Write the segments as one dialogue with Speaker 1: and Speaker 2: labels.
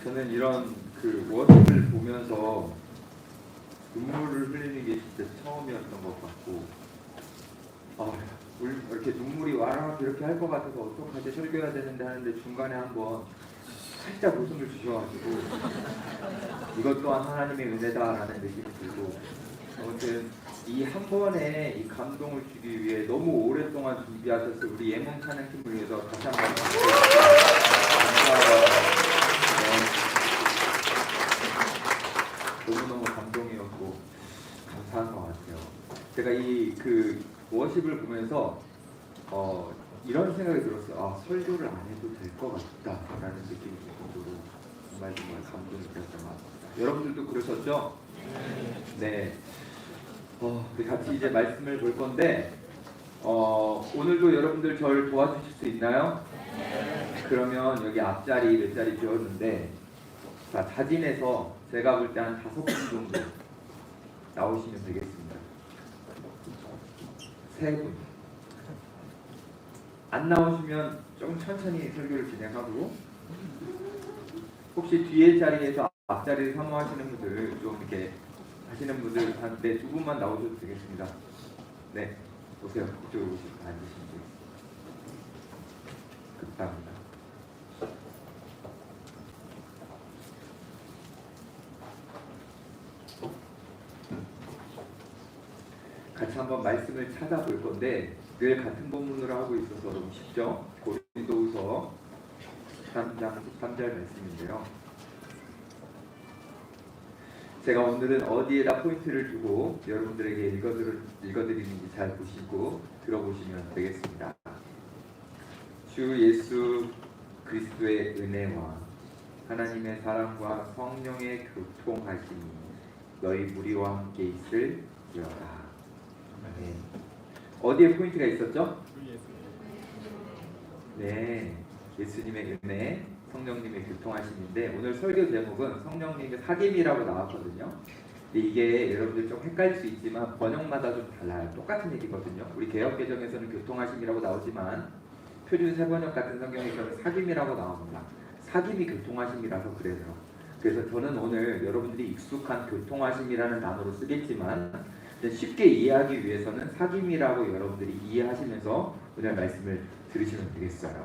Speaker 1: 저는 이런 그 워십을 보면서 눈물을 흘리는 게 진짜 처음이었던 것 같고, 이렇게 눈물이 와라 이렇게 할 것 같아서 어떡하지, 설교해야 되는데 하는데 중간에 한번 살짝 웃음을 주셔가지고 이것 또한 하나님의 은혜다라는 느낌이 들고, 아무튼 이 한 번에 이 감동을 주기 위해 너무 오랫동안 준비하셔서 우리 예문 찬양팀을 위해서 다시 한번 감사합니다. 너무너무 감동이었고 감사한 것 같아요. 제가 이 그 워십을 보면서 이런 생각이 들었어요. 설교를 안 해도 될 것 같다라는 느낌이 들 정도로 정말 감동이 들었던 것 같습니다. 여러분들도 그러셨죠? 네. 우리 같이 이제 말씀을 볼 건데 오늘도 여러분들 저를 도와주실 수 있나요? 그러면 여기 앞자리 몇 자리 비웠는데, 자, 사진에서 제가 볼 때 한 5분 정도 나오시면 되겠습니다. 3분. 안 나오시면 좀 천천히 설교를 진행하고, 혹시 뒤에 자리에서 앞자리를 사모하시는 분들, 좀 이렇게 하시는 분들 한 2분만 나오셔도 되겠습니다. 네, 오세요. 이쪽으로 오시면 앉으시면 되겠습니다. 감사합니다. 같이 한번 말씀을 찾아볼 건데, 늘 같은 본문으로 하고 있어서 너무 쉽죠? 고린도후서 13장 13절 말씀인데요. 제가 오늘은 어디에다 포인트를 두고 여러분들에게 읽어드리는지 잘 보시고 들어보시면 되겠습니다. 주 예수 그리스도의 은혜와 하나님의 사랑과 성령의 교통하심이 너희 무리와 함께 있을지어다. 네. 어디에 포인트가 있었죠? 네, 예수님의 은혜, 성령님의 교통하심인데, 오늘 설교 제목은 성령님의 사귐이라고 나왔거든요. 근데 이게 여러분들 좀 헷갈릴 수 있지만 번역마다 좀 달라요. 똑같은 얘기거든요. 우리 개역개정에서는 교통하심이라고 나오지만 표준 세번역 같은 성경에서는 사귐이라고 나옵니다. 사귐이 교통하심이라서 그래요. 그래서 저는 오늘 여러분들이 익숙한 교통하심이라는 단어로 쓰겠지만 쉽게 이해하기 위해서는 사귐이라고 여러분들이 이해하시면서 오늘 말씀을 들으시면 되겠어요.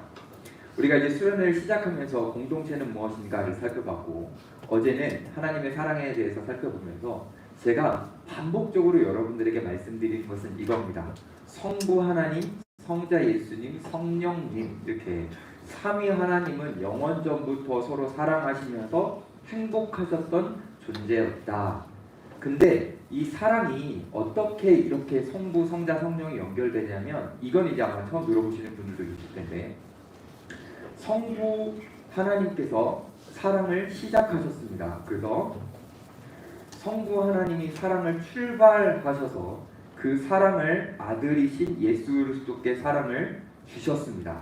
Speaker 1: 우리가 이제 수련회를 시작하면서 공동체는 무엇인가를 살펴봤고, 어제는 하나님의 사랑에 대해서 살펴보면서 제가 반복적으로 여러분들에게 말씀드린 것은 이겁니다. 성부 하나님, 성자 예수님, 성령님, 이렇게 삼위 하나님은 영원 전부터 서로 사랑하시면서 행복하셨던 존재였다. 근데 이 사랑이 어떻게 이렇게 성부, 성자, 성령이 연결되냐면, 이건 이제 아마 처음 들어보시는 분들도 있을 텐데, 성부 하나님께서 사랑을 시작하셨습니다. 그래서 성부 하나님이 사랑을 출발하셔서 그 사랑을 아들이신 예수 그리스도께 사랑을 주셨습니다.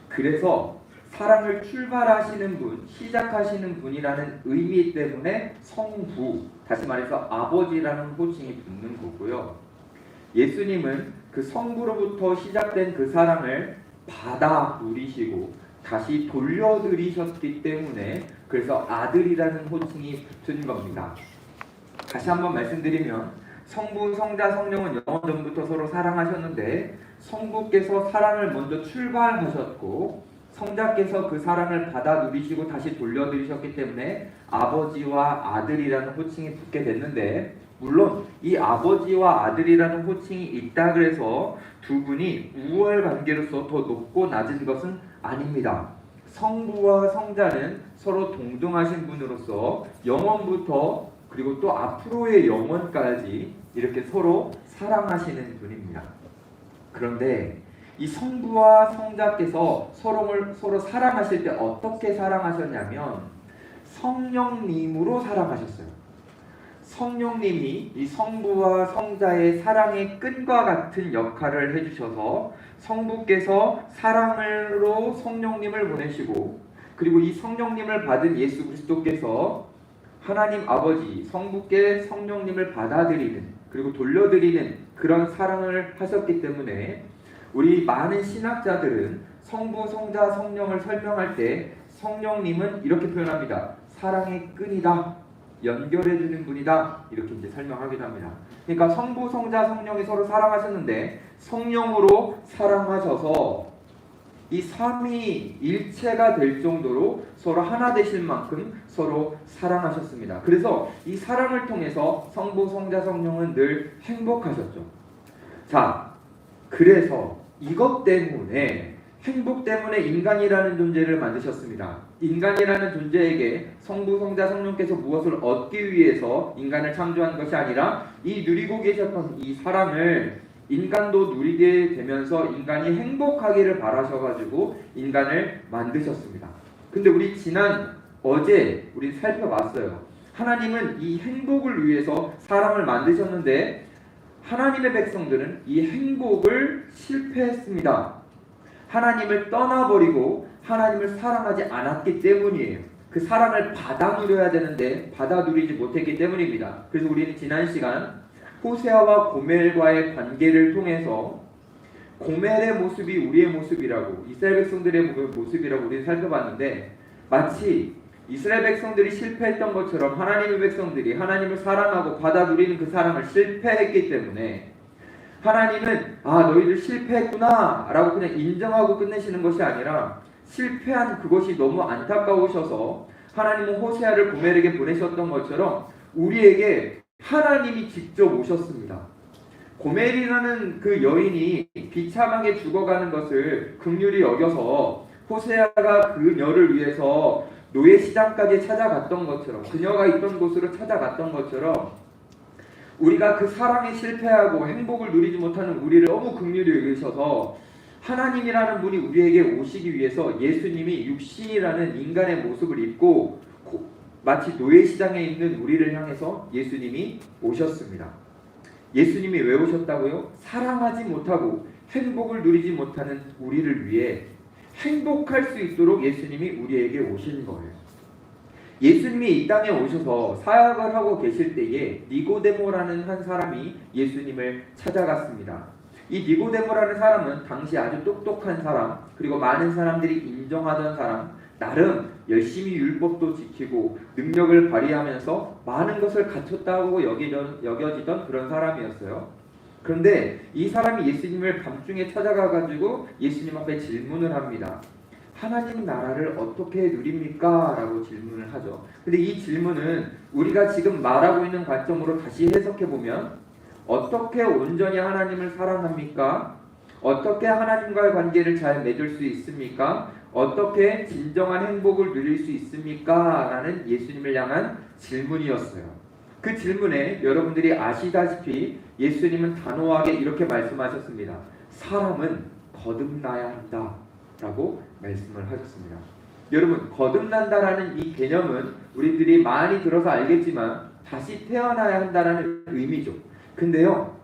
Speaker 1: 그래서 사랑을 출발하시는 분, 시작하시는 분이라는 의미 때문에 성부, 다시 말해서 아버지라는 호칭이 붙는 거고요. 예수님은 그 성부로부터 시작된 그 사랑을 받아 누리시고 다시 돌려드리셨기 때문에 그래서 아들이라는 호칭이 붙은 겁니다. 다시 한번 말씀드리면, 성부, 성자, 성령은 영원 전부터 서로 사랑하셨는데 성부께서 사랑을 먼저 출발하셨고 성자께서 그 사랑을 받아 누리시고 다시 돌려드리셨기 때문에 아버지와 아들이라는 호칭이 붙게 됐는데, 물론 이 아버지와 아들이라는 호칭이 있다 그래서 두 분이 우월 관계로서 더 높고 낮은 것은 아닙니다. 성부와 성자는 서로 동등하신 분으로서 영원부터 그리고 또 앞으로의 영원까지 이렇게 서로 사랑하시는 분입니다. 그런데 이 성부와 성자께서 서로 사랑하실 때 어떻게 사랑하셨냐면 성령님으로 사랑하셨어요. 성령님이 이 성부와 성자의 사랑의 끈과 같은 역할을 해주셔서 성부께서 사랑으로 성령님을 보내시고, 그리고 이 성령님을 받은 예수 그리스도께서 하나님 아버지 성부께 성령님을 받아들이는 그리고 돌려드리는 그런 사랑을 하셨기 때문에 우리 많은 신학자들은 성부, 성자, 성령을 설명할 때 성령님은 이렇게 표현합니다. 사랑의 끈이다. 연결해주는 분이다. 이렇게 이제 설명하기도 합니다. 그러니까 성부, 성자, 성령이 서로 사랑하셨는데 성령으로 사랑하셔서 이 삼위일체가 될 정도로 서로 하나 되실 만큼 서로 사랑하셨습니다. 그래서 이 사랑을 통해서 성부, 성자, 성령은 늘 행복하셨죠. 자, 그래서 이것 때문에 행복 때문에 인간이라는 존재를 만드셨습니다. 인간이라는 존재에게 성부, 성자, 성령께서 무엇을 얻기 위해서 인간을 창조한 것이 아니라 이 누리고 계셨던 이 사랑을 인간도 누리게 되면서 인간이 행복하기를 바라셔가지고 인간을 만드셨습니다. 근데 우리 어제 우리 살펴봤어요. 하나님은 이 행복을 위해서 사람을 만드셨는데 하나님의 백성들은 이 행복을 실패했습니다. 하나님을 떠나버리고 하나님을 사랑하지 않았기 때문이에요. 그 사랑을 받아 누려야 되는데 받아 누리지 못했기 때문입니다. 그래서 우리는 지난 시간 호세아와 고멜과의 관계를 통해서 고멜의 모습이 우리의 모습이라고, 이스라엘 백성들의 모습이라고 우리는 살펴봤는데, 마치 이스라엘 백성들이 실패했던 것처럼 하나님의 백성들이 하나님을 사랑하고 받아 누리는 그 사랑을 실패했기 때문에 하나님은 너희들 실패했구나 라고 그냥 인정하고 끝내시는 것이 아니라 실패한 그것이 너무 안타까우셔서 하나님은 호세아를 고멜에게 보내셨던 것처럼 우리에게 하나님이 직접 오셨습니다. 고멜이라는 그 여인이 비참하게 죽어가는 것을 긍휼히 여겨서 호세아가 그녀를 위해서 노예시장까지 찾아갔던 것처럼, 그녀가 있던 곳으로 찾아갔던 것처럼 우리가 그 사랑에 실패하고 행복을 누리지 못하는 우리를 너무 긍휼히 여기셔서 하나님이라는 분이 우리에게 오시기 위해서 예수님이 육신이라는 인간의 모습을 입고 마치 노예시장에 있는 우리를 향해서 예수님이 오셨습니다. 예수님이 왜 오셨다고요? 사랑하지 못하고 행복을 누리지 못하는 우리를 위해 행복할 수 있도록 예수님이 우리에게 오신 거예요. 예수님이 이 땅에 오셔서 사역을 하고 계실 때에 니고데모라는 한 사람이 예수님을 찾아갔습니다. 이 니고데모라는 사람은 당시 아주 똑똑한 사람, 그리고 많은 사람들이 인정하던 사람, 나름 열심히 율법도 지키고 능력을 발휘하면서 많은 것을 갖췄다고 여겨지던 그런 사람이었어요. 그런데 이 사람이 예수님을 밤중에 찾아가가지고 예수님 앞에 질문을 합니다. 하나님 나라를 어떻게 누립니까? 라고 질문을 하죠. 근데 이 질문은 우리가 지금 말하고 있는 관점으로 다시 해석해보면 어떻게 온전히 하나님을 사랑합니까? 어떻게 하나님과의 관계를 잘 맺을 수 있습니까? 어떻게 진정한 행복을 누릴 수 있습니까? 라는 예수님을 향한 질문이었어요. 그 질문에 여러분들이 아시다시피 예수님은 단호하게 이렇게 말씀하셨습니다. 사람은 거듭나야 한다 라고 말씀을 하셨습니다. 여러분, 거듭난다라는 이 개념은 우리들이 많이 들어서 알겠지만 다시 태어나야 한다라는 의미죠. 근데요,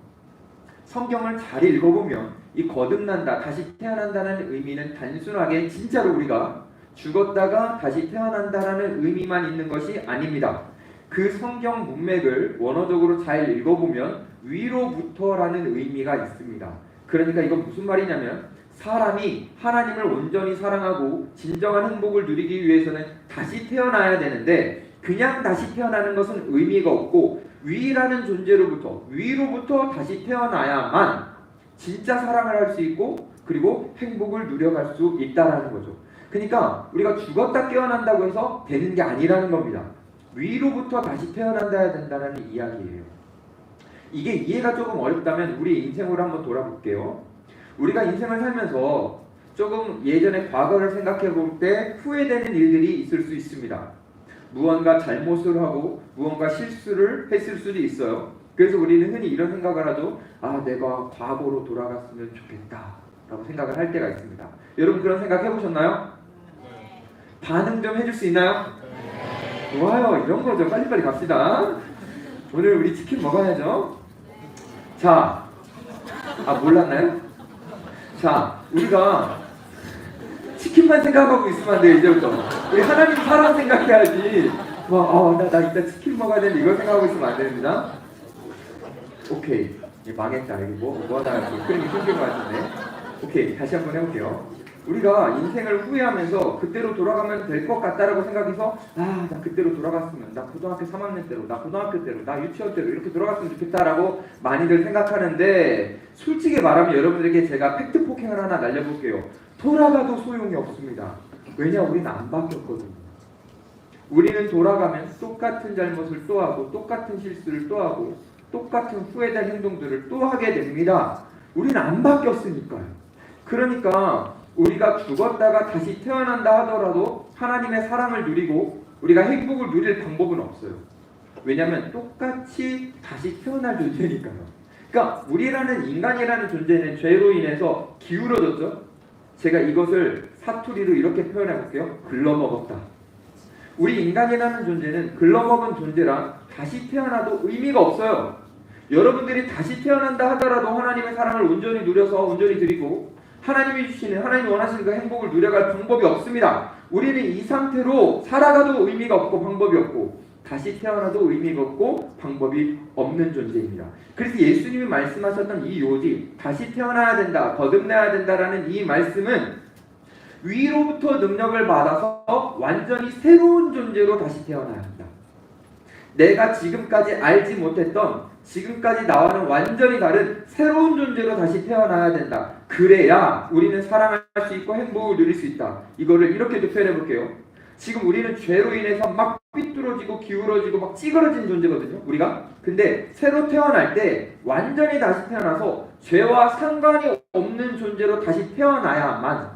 Speaker 1: 성경을 잘 읽어보면 이 거듭난다, 다시 태어난다는 의미는 단순하게 진짜로 우리가 죽었다가 다시 태어난다라는 의미만 있는 것이 아닙니다. 그 성경 문맥을 원어적으로 잘 읽어보면 위로부터라는 의미가 있습니다. 그러니까 이건 무슨 말이냐면 사람이 하나님을 온전히 사랑하고 진정한 행복을 누리기 위해서는 다시 태어나야 되는데 그냥 다시 태어나는 것은 의미가 없고 위라는 존재로부터, 위로부터 다시 태어나야만 진짜 사랑을 할 수 있고 그리고 행복을 누려갈 수 있다라는 거죠. 그러니까 우리가 죽었다 깨어난다고 해서 되는 게 아니라는 겁니다. 위로부터 다시 태어난다야 된다는 이야기예요. 이게 이해가 조금 어렵다면 우리 인생으로 한번 돌아볼게요. 우리가 인생을 살면서 조금 예전에 과거를 생각해 볼 때 후회되는 일들이 있을 수 있습니다. 무언가 잘못을 하고 무언가 실수를 했을 수도 있어요. 그래서 우리는 흔히 이런 생각을 하죠. 내가 과거로 돌아갔으면 좋겠다 라고 생각을 할 때가 있습니다. 여러분 그런 생각 해보셨나요? 네. 반응 좀 해줄 수 있나요? 네. 좋아요. 이런 거죠. 빨리빨리 갑시다. 오늘 우리 치킨 먹어야죠. 자, 몰랐나요? 자, 우리가 치킨만 생각하고 있으면 안 돼요. 이제부터 우리 하나님 사랑 생각해야지. 나 이따 치킨 먹어야 되는데 이걸 생각하고 있으면 안 됩니다. 오케이, 망했다. 이거 뭐 하다가 흐름이 끊긴 것 같은데. 오케이, 다시 한번 해볼게요. 우리가 인생을 후회하면서 그때로 돌아가면 될 것 같다라고 생각해서 나 그때로 돌아갔으면, 나 고등학교 3학년 때로, 나 고등학교 때로, 나 유치원 때로 이렇게 돌아갔으면 좋겠다라고 많이들 생각하는데, 솔직히 말하면 여러분들에게 제가 팩트 폭행을 하나 날려볼게요. 돌아가도 소용이 없습니다. 왜냐, 우리는 안 바뀌었거든요. 우리는 돌아가면 똑같은 잘못을 또 하고 똑같은 실수를 또 하고 똑같은 후회된 행동들을 또 하게 됩니다. 우리는 안 바뀌었으니까요. 그러니까 우리가 죽었다가 다시 태어난다 하더라도 하나님의 사랑을 누리고 우리가 행복을 누릴 방법은 없어요. 왜냐하면 똑같이 다시 태어날 존재니까요. 그러니까 우리라는 인간이라는 존재는 죄로 인해서 기울어졌죠. 제가 이것을 사투리로 이렇게 표현해 볼게요. 글러먹었다. 우리 인간이라는 존재는 글러먹은 존재라 다시 태어나도 의미가 없어요. 여러분들이 다시 태어난다 하더라도 하나님의 사랑을 온전히 누려서 온전히 드리고 하나님이 주시는, 하나님이 원하시는 그 행복을 누려갈 방법이 없습니다. 우리는 이 상태로 살아가도 의미가 없고 방법이 없고 다시 태어나도 의미가 없고 방법이 없는 존재입니다. 그래서 예수님이 말씀하셨던 이 요지, 다시 태어나야 된다, 거듭나야 된다라는 이 말씀은 위로부터 능력을 받아서 완전히 새로운 존재로 다시 태어나야 한다. 내가 지금까지 알지 못했던, 지금까지 나와는 완전히 다른 새로운 존재로 다시 태어나야 된다. 그래야 우리는 사랑할 수 있고 행복을 누릴 수 있다. 이거를 이렇게도 표현해 볼게요. 지금 우리는 죄로 인해서 막 삐뚤어지고 기울어지고 막 찌그러진 존재거든요. 우리가. 근데 새로 태어날 때 완전히 다시 태어나서 죄와 상관이 없는 존재로 다시 태어나야만,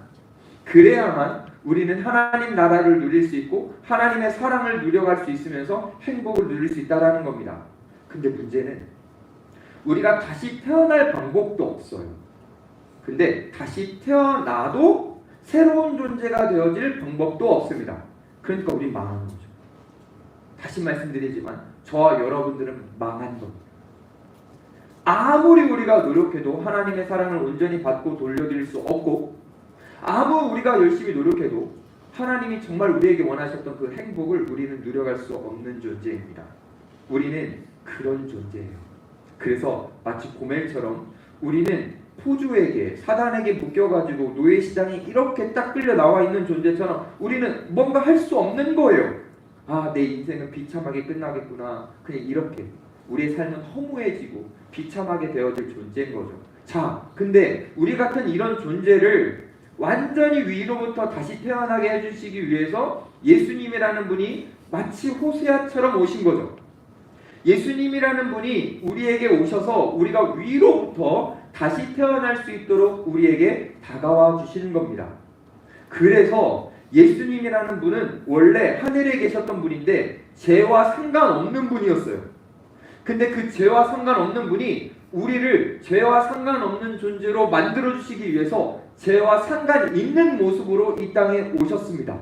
Speaker 1: 그래야만 우리는 하나님 나라를 누릴 수 있고 하나님의 사랑을 누려갈 수 있으면서 행복을 누릴 수 있다는 겁니다. 근데 문제는 우리가 다시 태어날 방법도 없어요. 근데 다시 태어나도 새로운 존재가 되어질 방법도 없습니다. 그러니까 우리 망한 거죠. 다시 말씀드리지만 저와 여러분들은 망한 겁니다. 아무리 우리가 노력해도 하나님의 사랑을 온전히 받고 돌려드릴 수 없고, 아무 우리가 열심히 노력해도 하나님이 정말 우리에게 원하셨던 그 행복을 우리는 누려갈 수 없는 존재입니다. 우리는 그런 존재예요. 그래서 마치 고멜처럼 우리는 포주에게, 사단에게 묶여가지고 노예시장이 이렇게 딱 끌려 나와 있는 존재처럼 우리는 뭔가 할 수 없는 거예요. 내 인생은 비참하게 끝나겠구나. 그냥 이렇게 우리의 삶은 허무해지고 비참하게 되어질 존재인 거죠. 자, 근데 우리 같은 이런 존재를 완전히 위로부터 다시 태어나게 해주시기 위해서 예수님이라는 분이 마치 호세아처럼 오신 거죠. 예수님이라는 분이 우리에게 오셔서 우리가 위로부터 다시 태어날 수 있도록 우리에게 다가와 주시는 겁니다. 그래서 예수님이라는 분은 원래 하늘에 계셨던 분인데 죄와 상관없는 분이었어요. 근데 그 죄와 상관없는 분이 우리를 죄와 상관없는 존재로 만들어 주시기 위해서 죄와 상관 있는 모습으로 이 땅에 오셨습니다.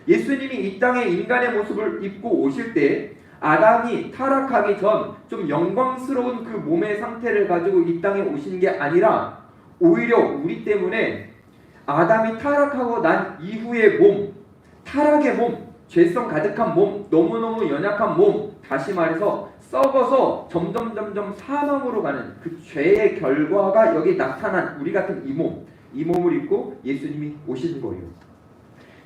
Speaker 1: 예수님이 이 땅에 인간의 모습을 입고 오실 때 아담이 타락하기 전 좀 영광스러운 그 몸의 상태를 가지고 이 땅에 오신 게 아니라 오히려 우리 때문에 아담이 타락하고 난 이후의 몸, 타락의 몸, 죄성 가득한 몸, 너무너무 연약한 몸, 다시 말해서 썩어서 점점 사망으로 가는 그 죄의 결과가 여기 나타난 우리 같은 이 몸을 입고 예수님이 오신 거예요.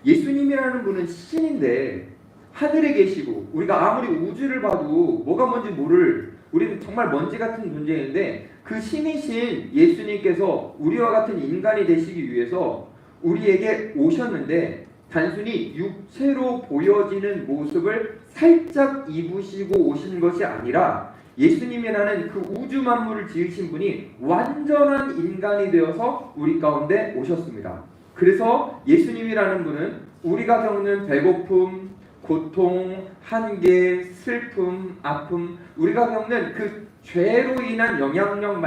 Speaker 1: 예수님이라는 분은 신인데 하늘에 계시고 우리가 아무리 우주를 봐도 뭐가 뭔지 모를, 우리는 정말 먼지 같은 존재인데 그 신이신 예수님께서 우리와 같은 인간이 되시기 위해서 우리에게 오셨는데 단순히 육체로 보여지는 모습을 살짝 입으시고 오신 것이 아니라 예수님이라는 그 우주 만물을 지으신 분이 완전한 인간이 되어서 우리 가운데 오셨습니다. 그래서 예수님이라는 분은 우리가 겪는 배고픔, 고통, 한계, 슬픔, 아픔, 우리가 겪는 그 죄로 인한 영향력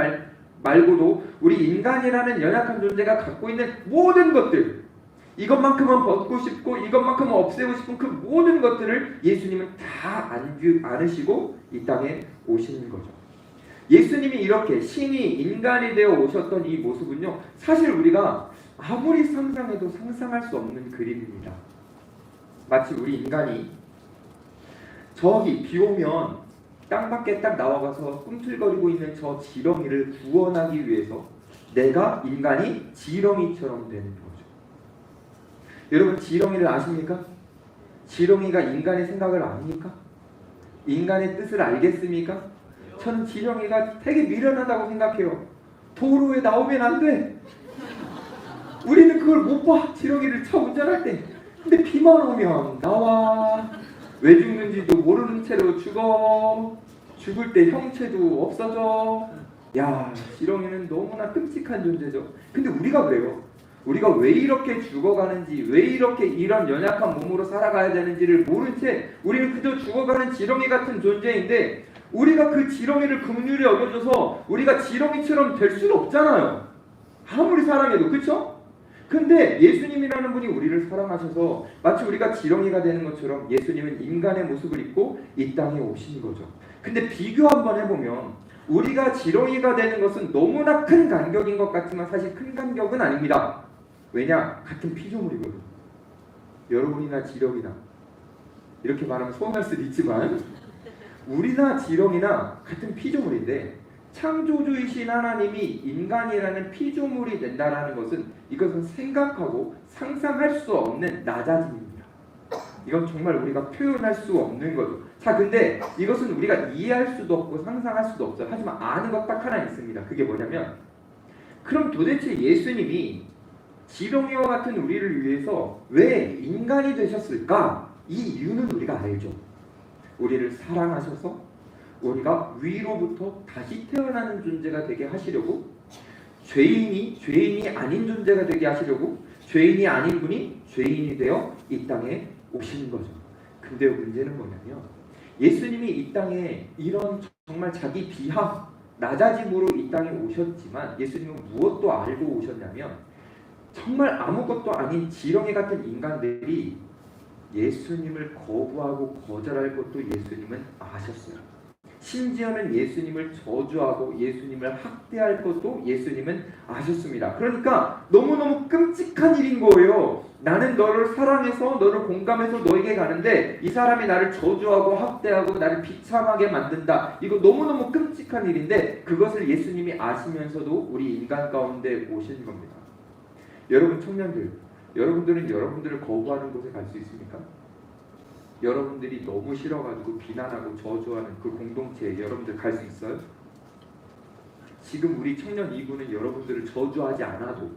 Speaker 1: 말고도 우리 인간이라는 연약한 존재가 갖고 있는 모든 것들, 이것만큼은 벗고 싶고 이것만큼은 없애고 싶은 그 모든 것들을 예수님은 다 안으시고 이 땅에 오시는 거죠. 예수님이 이렇게 신이 인간이 되어 오셨던 이 모습은요, 사실 우리가 아무리 상상해도 상상할 수 없는 그림입니다. 마치 우리 인간이 저기 비 오면 땅밖에 딱 나와가서 꿈틀거리고 있는 저 지렁이를 구원하기 위해서 내가 인간이 지렁이처럼 되는 거죠. 여러분 지렁이를 아십니까? 지렁이가 인간의 생각을 압니까? 인간의 뜻을 알겠습니까? 저는 지렁이가 되게 미련하다고 생각해요. 도로에 나오면 안 돼. 우리는 그걸 못 봐. 지렁이를 차 운전할 때. 근데 비만 오면 나와. 왜 죽는지도 모르는 채로 죽어. 죽을 때 형체도 없어져. 야, 지렁이는 너무나 끔찍한 존재죠. 근데 우리가 그래요. 우리가 왜 이렇게 죽어가는지, 왜 이렇게 이런 연약한 몸으로 살아가야 되는지를 모른 채 우리는 그저 죽어가는 지렁이 같은 존재인데, 우리가 그 지렁이를 긍휼히 여겨줘서 우리가 지렁이처럼 될 수는 없잖아요. 아무리 사랑해도. 그렇죠? 근데 예수님이라는 분이 우리를 사랑하셔서 마치 우리가 지렁이가 되는 것처럼 예수님은 인간의 모습을 입고 이 땅에 오신 거죠. 근데 비교 한번 해보면 우리가 지렁이가 되는 것은 너무나 큰 간격인 것 같지만 사실 큰 간격은 아닙니다. 왜냐? 같은 피조물이거든. 여러분이나 지렁이나, 이렇게 말하면 서운할 수도 있지만 우리나 지렁이나 같은 피조물인데, 창조주이신 하나님이 인간이라는 피조물이 된다라는 것은 이것은 생각하고 상상할 수 없는 낮아짐입니다. 이건 정말 우리가 표현할 수 없는 거죠. 자, 근데 이것은 우리가 이해할 수도 없고 상상할 수도 없어요. 하지만 아는 것 딱 하나 있습니다. 그게 뭐냐면, 그럼 도대체 예수님이 지렁이와 같은 우리를 위해서 왜 인간이 되셨을까? 이 이유는 우리가 알죠. 우리를 사랑하셔서 우리가 위로부터 다시 태어나는 존재가 되게 하시려고, 죄인이 아닌 존재가 되게 하시려고, 죄인이 아닌 분이 죄인이 되어 이 땅에 오신 거죠. 근데 문제는 뭐냐면, 예수님이 이 땅에 이런 정말 자기 비하, 낮아짐으로 이 땅에 오셨지만 예수님은 무엇도 알고 오셨냐면, 정말 아무것도 아닌 지렁이 같은 인간들이 예수님을 거부하고 거절할 것도 예수님은 아셨어요. 심지어는 예수님을 저주하고 예수님을 학대할 것도 예수님은 아셨습니다. 그러니까 너무너무 끔찍한 일인 거예요. 나는 너를 사랑해서 너를 공감해서 너에게 가는데 이 사람이 나를 저주하고 학대하고 나를 비참하게 만든다. 이거 너무너무 끔찍한 일인데 그것을 예수님이 아시면서도 우리 인간 가운데 오신 겁니다. 여러분 청년들, 여러분들은 여러분들을 거부하는 곳에 갈 수 있습니까? 여러분들이 너무 싫어가지고 비난하고 저주하는 그 공동체에 여러분들 갈 수 있어요? 지금 우리 청년 2부는 여러분들을 저주하지 않아도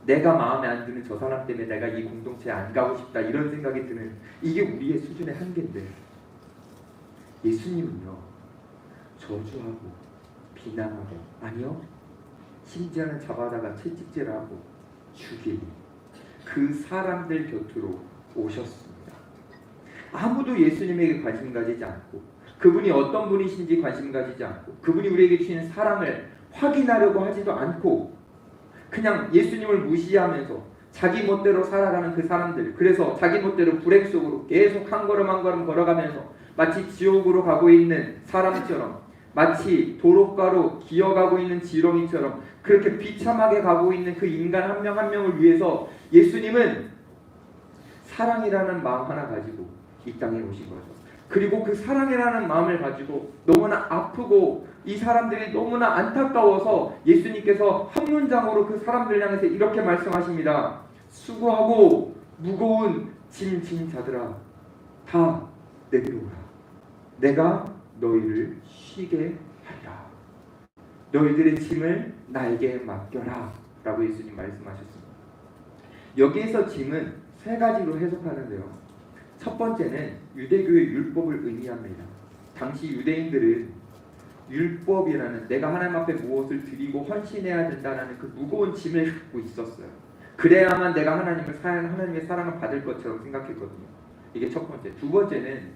Speaker 1: 내가 마음에 안 드는 저 사람 때문에 내가 이 공동체에 안 가고 싶다 이런 생각이 드는, 이게 우리의 수준의 한계인데, 예수님은요 저주하고 비난하고, 아니요, 심지어는 잡아다가 채찍질하고 죽이고 그 사람들 곁으로 오셨습니다. 아무도 예수님에게 관심 가지지 않고, 그분이 어떤 분이신지 관심 가지지 않고, 그분이 우리에게 주시는 사랑을 확인하려고 하지도 않고, 그냥 예수님을 무시하면서 자기 멋대로 살아가는 그 사람들, 그래서 자기 멋대로 불행 속으로 계속 한 걸음 한 걸음 걸어가면서 마치 지옥으로 가고 있는 사람처럼, 마치 도로가로 기어가고 있는 지렁이처럼 그렇게 비참하게 가고 있는 그 인간 한 명 한 명을 위해서 예수님은 사랑이라는 마음 하나 가지고 이 땅에 오신 거죠. 그리고 그 사랑이라는 마음을 가지고 너무나 아프고 이 사람들이 너무나 안타까워서 예수님께서 한 문장으로 그 사람들 향해서 이렇게 말씀하십니다. 수고하고 무거운 짐 진 자들아, 다 내게로 오라. 내가 너희를 쉬게 하리라. 너희들의 짐을 나에게 맡겨라 라고 예수님 말씀하셨습니다. 여기에서 짐은 세 가지로 해석하는데요. 첫 번째는 유대교의 율법을 의미합니다. 당시 유대인들은 율법이라는, 내가 하나님 앞에 무엇을 드리고 헌신해야 된다는 그 무거운 짐을 갖고 있었어요. 그래야만 내가 하나님의 사랑을 받을 것처럼 생각했거든요. 이게 첫 번째. 두 번째는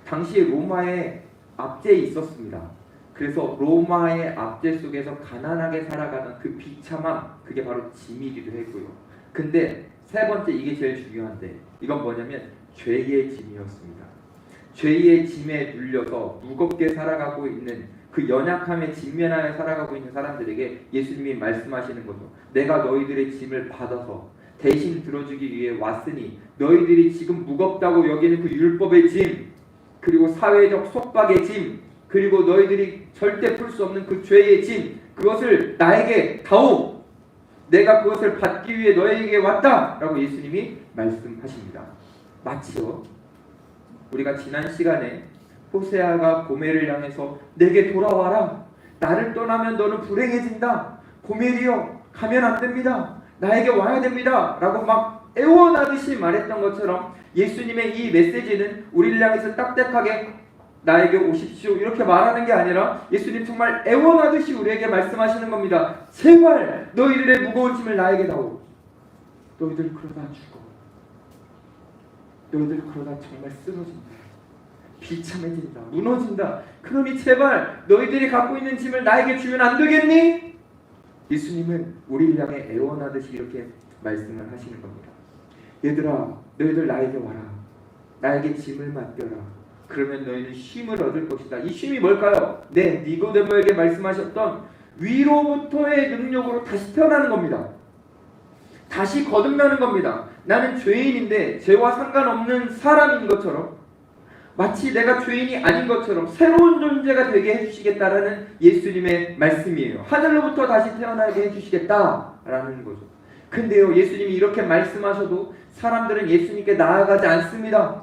Speaker 1: 당시에 로마의 압제에 있었습니다. 그래서 로마의 압제 속에서 가난하게 살아가는 그 비참함, 그게 바로 짐이기도 했고요. 근데 세 번째, 이게 제일 중요한데, 이건 뭐냐면 죄의 짐이었습니다. 죄의 짐에 눌려서 무겁게 살아가고 있는, 그 연약함에 직면하여 살아가고 있는 사람들에게 예수님이 말씀하시는 거죠. 내가 너희들의 짐을 받아서 대신 들어주기 위해 왔으니 너희들이 지금 무겁다고 여기는 그 율법의 짐, 그리고 사회적 속박의 짐, 그리고 너희들이 절대 풀 수 없는 그 죄의 짐, 그것을 나에게 다오. 내가 그것을 받기 위해 너에게 왔다 라고 예수님이 말씀하십니다. 마치요, 우리가 지난 시간에 호세아가 고멜을 향해서 내게 돌아와라, 나를 떠나면 너는 불행해진다, 고멜이여 가면 안 됩니다, 나에게 와야 됩니다 라고 막 애원하듯이 말했던 것처럼 예수님의 이 메시지는 우리를 향해서 딱딱하게 나에게 오십시오 이렇게 말하는 게 아니라 예수님 정말 애원하듯이 우리에게 말씀하시는 겁니다. 제발 너희들의 무거운 짐을 나에게 다오. 너희들 그러다 죽어. 너희들 그러다 정말 쓰러진다, 비참해진다, 무너진다. 그러니 제발 너희들이 갖고 있는 짐을 나에게 주면 안 되겠니? 예수님은 우리를 향해 애원하듯이 이렇게 말씀을 하시는 겁니다. 얘들아, 너희들 나에게 와라. 나에게 짐을 맡겨라. 그러면 너희는 쉼을 얻을 것이다. 이 쉼이 뭘까요? 네, 니고데모에게 말씀하셨던 위로부터의 능력으로 다시 태어나는 겁니다. 다시 거듭나는 겁니다. 나는 죄인인데 죄와 상관없는 사람인 것처럼, 마치 내가 죄인이 아닌 것처럼 새로운 존재가 되게 해주시겠다라는 예수님의 말씀이에요. 하늘로부터 다시 태어나게 해주시겠다라는 거죠. 근데요, 예수님이 이렇게 말씀하셔도 사람들은 예수님께 나아가지 않습니다.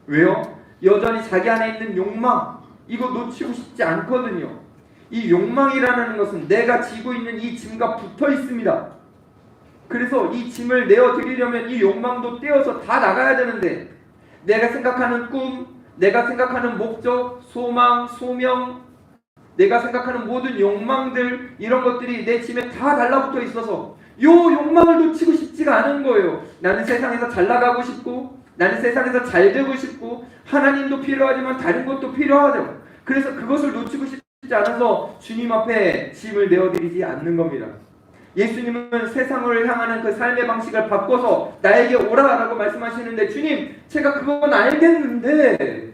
Speaker 1: 왜요? 여전히 자기 안에 있는 욕망, 이거 놓치고 싶지 않거든요. 이 욕망이라는 것은 내가 지고 있는 이 짐과 붙어 있습니다. 그래서 이 짐을 내어드리려면 이 욕망도 떼어서 다 나가야 되는데, 내가 생각하는 꿈, 내가 생각하는 목적, 소망, 소명, 내가 생각하는 모든 욕망들, 이런 것들이 내 짐에 다 달라붙어 있어서 이 욕망을 놓치고 싶지가 않은 거예요. 나는 세상에서 잘 나가고 싶고, 나는 세상에서 잘 되고 싶고, 하나님도 필요하지만 다른 것도 필요하죠. 그래서 그것을 놓치고 싶지 않아서 주님 앞에 짐을 내어드리지 않는 겁니다. 예수님은 세상을 향하는 그 삶의 방식을 바꿔서 나에게 오라라고 말씀하시는데, 주님, 제가 그건 알겠는데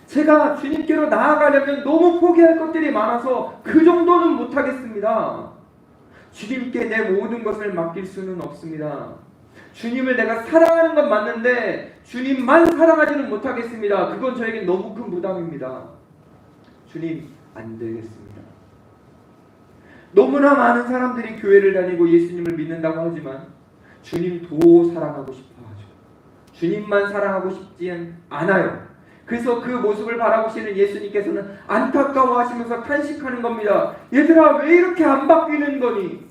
Speaker 1: 제가 주님께로 나아가려면 너무 포기할 것들이 많아서 그 정도는 못하겠습니다. 주님께 내 모든 것을 맡길 수는 없습니다. 주님을 내가 사랑하는 건 맞는데 주님만 사랑하지는 못하겠습니다. 그건 저에게 너무 큰 부담입니다. 주님, 안 되겠습니다. 너무나 많은 사람들이 교회를 다니고 예수님을 믿는다고 하지만 주님도 사랑하고 싶어 하죠. 주님만 사랑하고 싶지 않아요. 그래서 그 모습을 바라보시는 예수님께서는 안타까워하시면서 탄식하는 겁니다. 얘들아, 왜 이렇게 안 바뀌는 거니?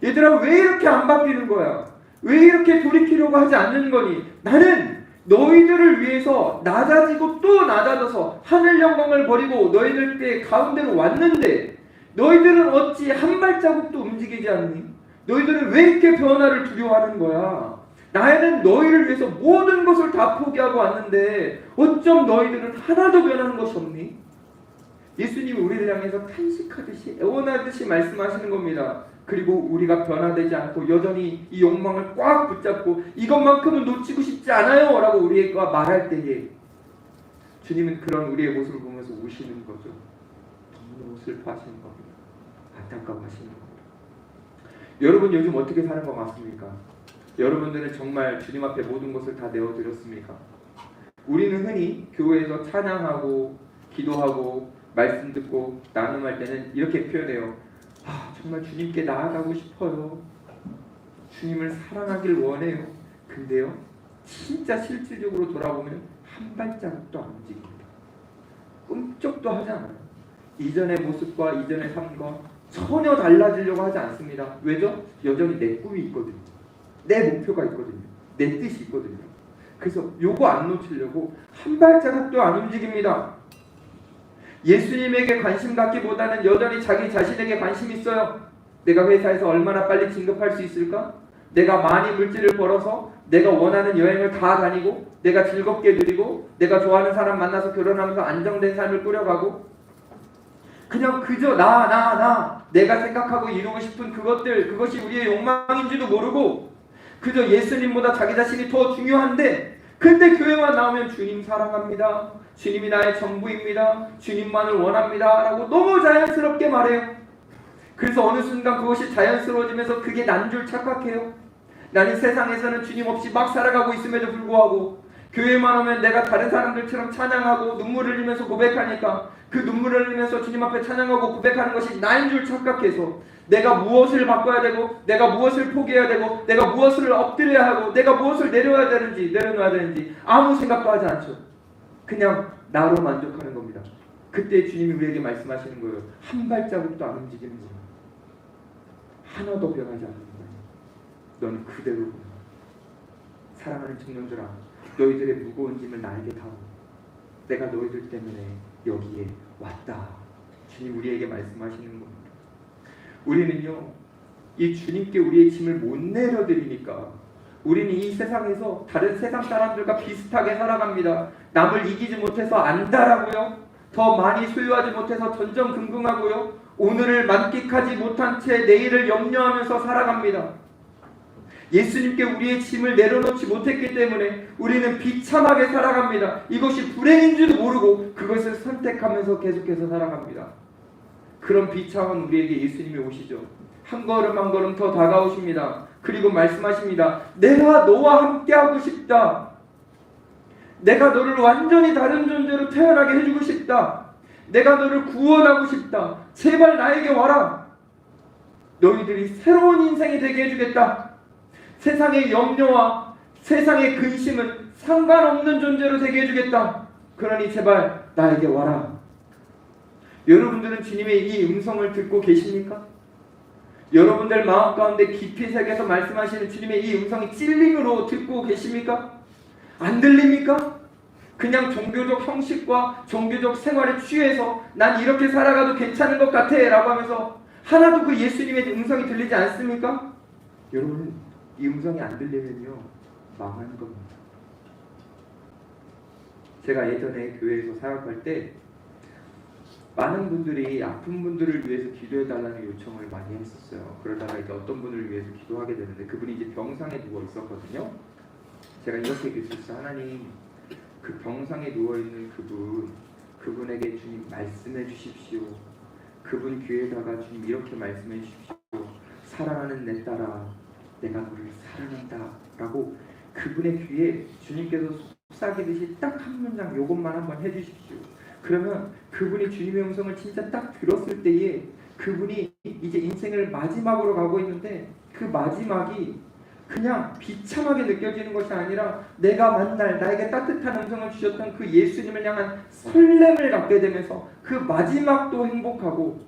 Speaker 1: 얘들아, 왜 이렇게 안 바뀌는 거야? 왜 이렇게 돌이키려고 하지 않는 거니? 나는 너희들을 위해서 낮아지고 또 낮아져서 하늘 영광을 버리고 너희들께 가운데로 왔는데 너희들은 어찌 한 발자국도 움직이지 않니? 너희들은 왜 이렇게 변화를 두려워하는 거야? 나는 너희를 위해서 모든 것을 다 포기하고 왔는데 어쩜 너희들은 하나도 변하는 것이 없니? 예수님이 우리를 향해서 탄식하듯이 애원하듯이 말씀하시는 겁니다. 그리고 우리가 변화되지 않고 여전히 이 욕망을 꽉 붙잡고 이것만큼은 놓치고 싶지 않아요 라고 우리가 말할 때에 주님은 그런 우리의 모습을 보면서 우시는 거죠. 너무 슬퍼하시는 겁니다. 안타까워하시는 겁니다. 여러분, 요즘 어떻게 사는 것 같습니까? 여러분들은 정말 주님 앞에 모든 것을 다 내어드렸습니까? 우리는 흔히 교회에서 찬양하고 기도하고 말씀 듣고 나눔할 때는 이렇게 표현해요. 정말 주님께 나아가고 싶어요. 주님을 사랑하길 원해요. 근데요, 진짜 실질적으로 돌아보면 한 발자국도 안 움직입니다. 꿈쩍도 하지 않아요. 이전의 모습과 이전의 삶과 전혀 달라지려고 하지 않습니다. 왜죠? 여전히 내 꿈이 있거든요. 내 목표가 있거든요. 내 뜻이 있거든요. 그래서 요거 안 놓치려고 한 발자국도 안 움직입니다. 예수님에게 관심 갖기보다는 여전히 자기 자신에게 관심 있어요. 내가 회사에서 얼마나 빨리 진급할 수 있을까? 내가 많이 물질을 벌어서 내가 원하는 여행을 다 다니고 내가 즐겁게 누리고 내가 좋아하는 사람 만나서 결혼하면서 안정된 삶을 꾸려가고 그냥 그저 내가 생각하고 이루고 싶은 그것들, 그것이 우리의 욕망인지도 모르고 그저 예수님보다 자기 자신이 더 중요한데, 근데 교회만 나오면 주님 사랑합니다, 주님이 나의 전부입니다, 주님만을 원합니다 라고 너무 자연스럽게 말해요. 그래서 어느 순간 그것이 자연스러워지면서 그게 난 줄 착각해요. 나는 세상에서는 주님 없이 막 살아가고 있음에도 불구하고
Speaker 2: 교회만 오면 내가 다른 사람들처럼 찬양하고 눈물을 흘리면서 고백하니까 그 눈물을 흘리면서 주님 앞에 찬양하고 고백하는 것이 나인 줄 착각해서 내가 무엇을 바꿔야 되고 내가 무엇을 포기해야 되고 내가 무엇을 엎드려야 하고 내가 무엇을 내려야 되는지 내려놔야 되는지 아무 생각도 하지 않죠. 그냥 나로 만족하는 겁니다. 그때 주님이 우리에게 말씀하시는 거예요. 한 발자국도 안 움직이는 거예요. 하나도 변하지 않는 거예요. 너는 그대로구나. 사랑하는 청년들아, 너희들의 무거운 짐을 나에게 다오. 내가 너희들 때문에 여기에 왔다. 주님 우리에게 말씀하시는 겁니다. 우리는요, 이 주님께 우리의 짐을 못 내려드리니까 우리는 이 세상에서 다른 세상 사람들과 비슷하게 살아갑니다. 남을 이기지 못해서 안다라고요. 더 많이 소유하지 못해서 전전긍긍하고요. 오늘을 만끽하지 못한 채 내일을 염려하면서 살아갑니다. 예수님께 우리의 짐을 내려놓지 못했기 때문에 우리는 비참하게 살아갑니다. 이것이 불행인 줄도 모르고 그것을 선택하면서 계속해서 살아갑니다. 그런 비참한 우리에게 예수님이 오시죠. 한 걸음 한 걸음 더 다가오십니다. 그리고 말씀하십니다. 내가 너와 함께하고 싶다. 내가 너를 완전히 다른 존재로 태어나게 해주고 싶다. 내가 너를 구원하고 싶다. 제발 나에게 와라. 너희들이 새로운 인생이 되게 해주겠다. 세상의 염려와 세상의 근심은 상관없는 존재로 되게 해주겠다. 그러니 제발 나에게 와라. 여러분들은 주님의 이 음성을 듣고 계십니까? 여러분들 마음 가운데 깊이 새겨서 말씀하시는 주님의 이 음성이 찔림으로 듣고 계십니까? 안 들립니까? 그냥 종교적 형식과 종교적 생활에 취해서 난 이렇게 살아가도 괜찮은 것 같아 라고 하면서 하나도 그 예수님의 음성이 들리지 않습니까? 여러분, 이 음성이 안 들리면요 망하는 겁니다. 제가 예전에 교회에서 사역할 때 많은 분들이 아픈 분들을 위해서 기도해달라는 요청을 많이 했었어요. 그러다가 이제 어떤 분을 위해서 기도하게 되는데 그분이 이제 병상에 누워 있었거든요. 제가 이렇게 얘기했어요. 하나님, 그 병상에 누워있는 그분에게 주님 말씀해 주십시오. 그분 귀에다가 주님 이렇게 말씀해 주십시오. 사랑하는 내 딸아, 내가 너를 사랑한다 라고 그분의 귀에 주님께서 속삭이듯이 딱 한 문장 요것만 한번 해주십시오. 그러면 그분이 주님의 음성을 진짜 딱 들었을 때에 그분이 이제 인생을 마지막으로 가고 있는데 그 마지막이 그냥 비참하게 느껴지는 것이 아니라 내가 만날 나에게 따뜻한 음성을 주셨던 그 예수님을 향한 설렘을 갖게 되면서 그 마지막도 행복하고,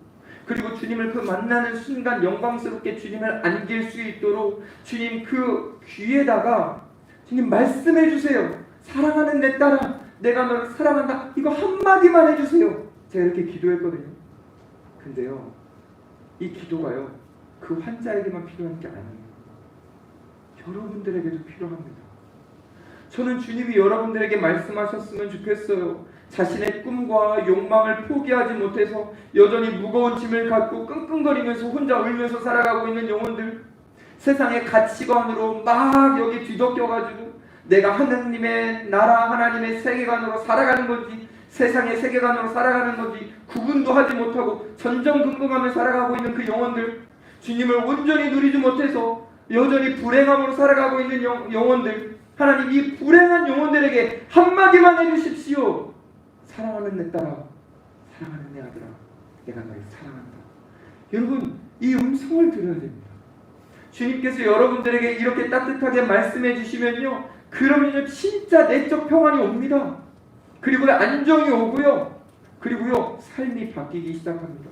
Speaker 2: 그리고 주님을 그 만나는 순간 영광스럽게 주님을 안길 수 있도록 주님 그 귀에다가 주님 말씀해 주세요. 사랑하는 내 딸아, 내가 너를 사랑한다. 이거 한마디만 해주세요. 제가 이렇게 기도했거든요. 근데요, 이 기도가요 그 환자에게만 필요한 게 아니에요. 여러분들에게도 필요합니다. 저는 주님이 여러분들에게 말씀하셨으면 좋겠어요. 자신의 꿈과 욕망을 포기하지 못해서 여전히 무거운 짐을 갖고 끙끙거리면서 혼자 울면서 살아가고 있는 영혼들, 세상의 가치관으로 막 여기 뒤덮여가지고 내가 하느님의 나라, 하나님의 세계관으로 살아가는 건지 세상의 세계관으로 살아가는 건지 구분도 하지 못하고 전전긍긍하며 살아가고 있는 그 영혼들, 주님을 온전히 누리지 못해서 여전히 불행함으로 살아가고 있는 영혼들, 하나님 이 불행한 영혼들에게 한마디만 해주십시오. 사랑하는 내 딸아, 사랑하는 내 아들아, 내가 너를 사랑한다. 여러분, 이 음성을 들어야 됩니다. 주님께서 여러분들에게 이렇게 따뜻하게 말씀해 주시면요, 그러면요 진짜 내적 평안이 옵니다. 그리고 안정이 오고요, 그리고요 삶이 바뀌기 시작합니다.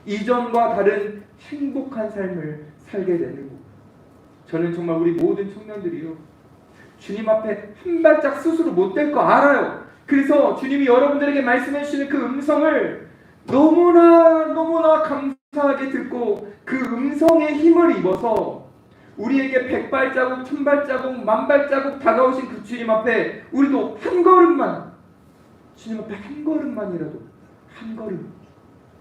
Speaker 2: 이전과 다른 행복한 삶을 살게 되는 겁니다. 저는 정말 우리 모든 청년들이요, 주님 앞에 한 발짝 스스로 못 될 거 알아요. 그래서 주님이 여러분들에게 말씀해 주시는 그 음성을 너무나 감사하게 듣고 그 음성에 힘을 입어서 우리에게 100발자국, 1000발자국, 10,000발자국 다가오신 그 주님 앞에 우리도 한 걸음만, 주님 앞에 한 걸음만이라도 한 걸음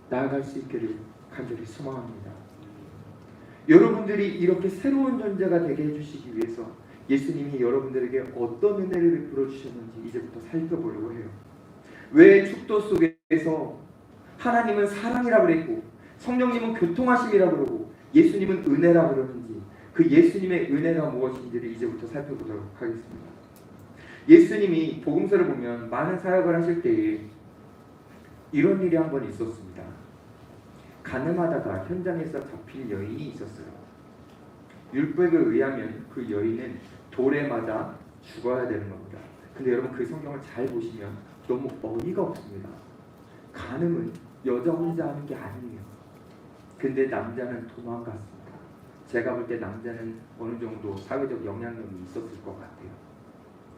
Speaker 2: 나아갈 수 있기를 간절히 소망합니다. 여러분들이 이렇게 새로운 존재가 되게 해주시기 위해서 예수님이 여러분들에게 어떤 은혜를 베풀어 주셨는지 이제부터 살펴보려고 해요. 왜 축도 속에서 하나님은 사랑이라고 그랬고 성령님은 교통하심이라고 그러고 예수님은 은혜라고 그러는지, 그 예수님의 은혜가 무엇인지를 이제부터 살펴보도록 하겠습니다. 예수님이 복음서를 보면 많은 사역을 하실 때에 이런 일이 한 번 있었습니다. 가늠하다가 현장에서 잡힌 여인이 있었어요. 율법에 의하면 그 여인은 돌에 맞아 죽어야 되는 겁니다. 근데 여러분 그 성경을 잘 보시면 너무 어이가 없습니다. 간음은 여자 혼자 하는 게 아니에요. 근데 남자는 도망갔습니다. 제가 볼 때 남자는 어느 정도 사회적 영향력이 있었을 것 같아요.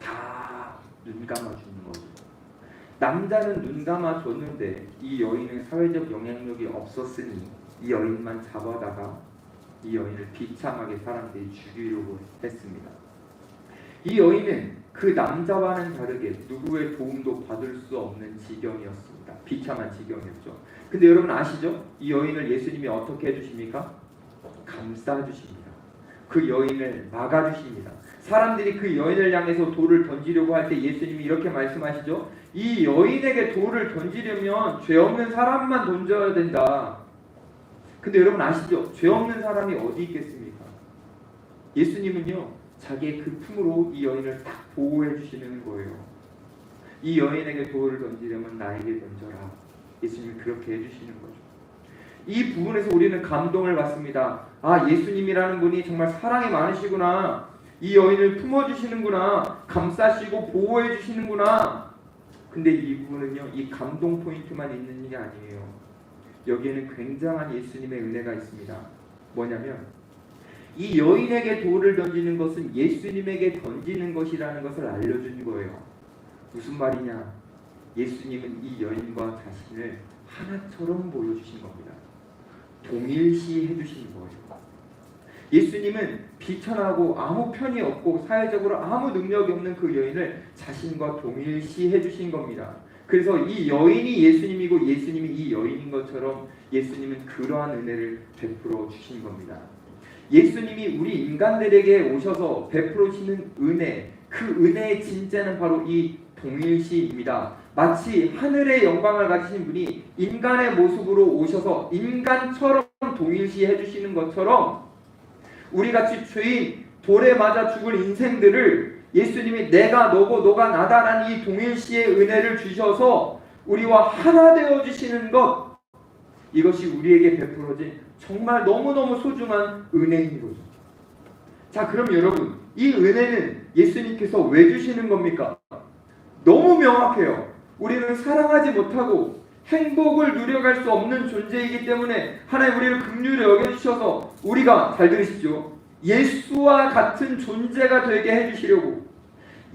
Speaker 2: 다 눈 감아주는 거죠. 남자는 눈 감아줬는데 이 여인은 사회적 영향력이 없었으니 이 여인만 잡아다가 이 여인을 비참하게 사람들이 죽이려고 했습니다. 이 여인은 그 남자와는 다르게 누구의 도움도 받을 수 없는 지경이었습니다. 비참한 지경이었죠. 근데 여러분 아시죠? 이 여인을 예수님이 어떻게 해주십니까? 감싸주십니다. 그 여인을 막아주십니다. 사람들이 그 여인을 향해서 돌을 던지려고 할 때 예수님이 이렇게 말씀하시죠. 이 여인에게 돌을 던지려면 죄 없는 사람만 던져야 된다. 근데 여러분 아시죠? 죄 없는 사람이 어디 있겠습니까? 예수님은요 자기의 그 품으로 이 여인을 딱 보호해 주시는 거예요. 이 여인에게 돌을 던지려면 나에게 던져라. 예수님이 그렇게 해주시는 거죠. 이 부분에서 우리는 감동을 받습니다. 아, 예수님이라는 분이 정말 사랑이 많으시구나. 이 여인을 품어주시는구나. 감싸시고 보호해주시는구나. 근데 이 부분은요, 이 감동 포인트만 있는 게 아니에요. 여기에는 굉장한 예수님의 은혜가 있습니다. 뭐냐면 이 여인에게 돌을 던지는 것은 예수님에게 던지는 것이라는 것을 알려준 거예요. 무슨 말이냐? 예수님은 이 여인과 자신을 하나처럼 보여주신 겁니다. 동일시 해주신 거예요. 예수님은 비천하고 아무 편이 없고 사회적으로 아무 능력이 없는 그 여인을 자신과 동일시 해주신 겁니다. 그래서 이 여인이 예수님이고 예수님이 이 여인인 것처럼 예수님은 그러한 은혜를 베풀어 주신 겁니다. 예수님이 우리 인간들에게 오셔서 베풀어 주시는 은혜, 그 은혜의 진짜는 바로 이 동일시입니다. 마치 하늘의 영광을 가지신 분이 인간의 모습으로 오셔서 인간처럼 동일시 해주시는 것처럼 우리같이 죄인, 돌에 맞아 죽을 인생들을 예수님이 내가 너고 너가 나다라는 이 동일시의 은혜를 주셔서 우리와 하나 되어주시는 것, 이것이 우리에게 베풀어진 정말 너무너무 소중한 은혜인 거죠. 자, 그럼 여러분, 이 은혜는 예수님께서 왜 주시는 겁니까? 너무 명확해요. 우리는 사랑하지 못하고 행복을 누려갈 수 없는 존재이기 때문에 하나님 우리를 긍휼히 여겨주셔서 우리가, 잘 들으십시오, 예수와 같은 존재가 되게 해주시려고,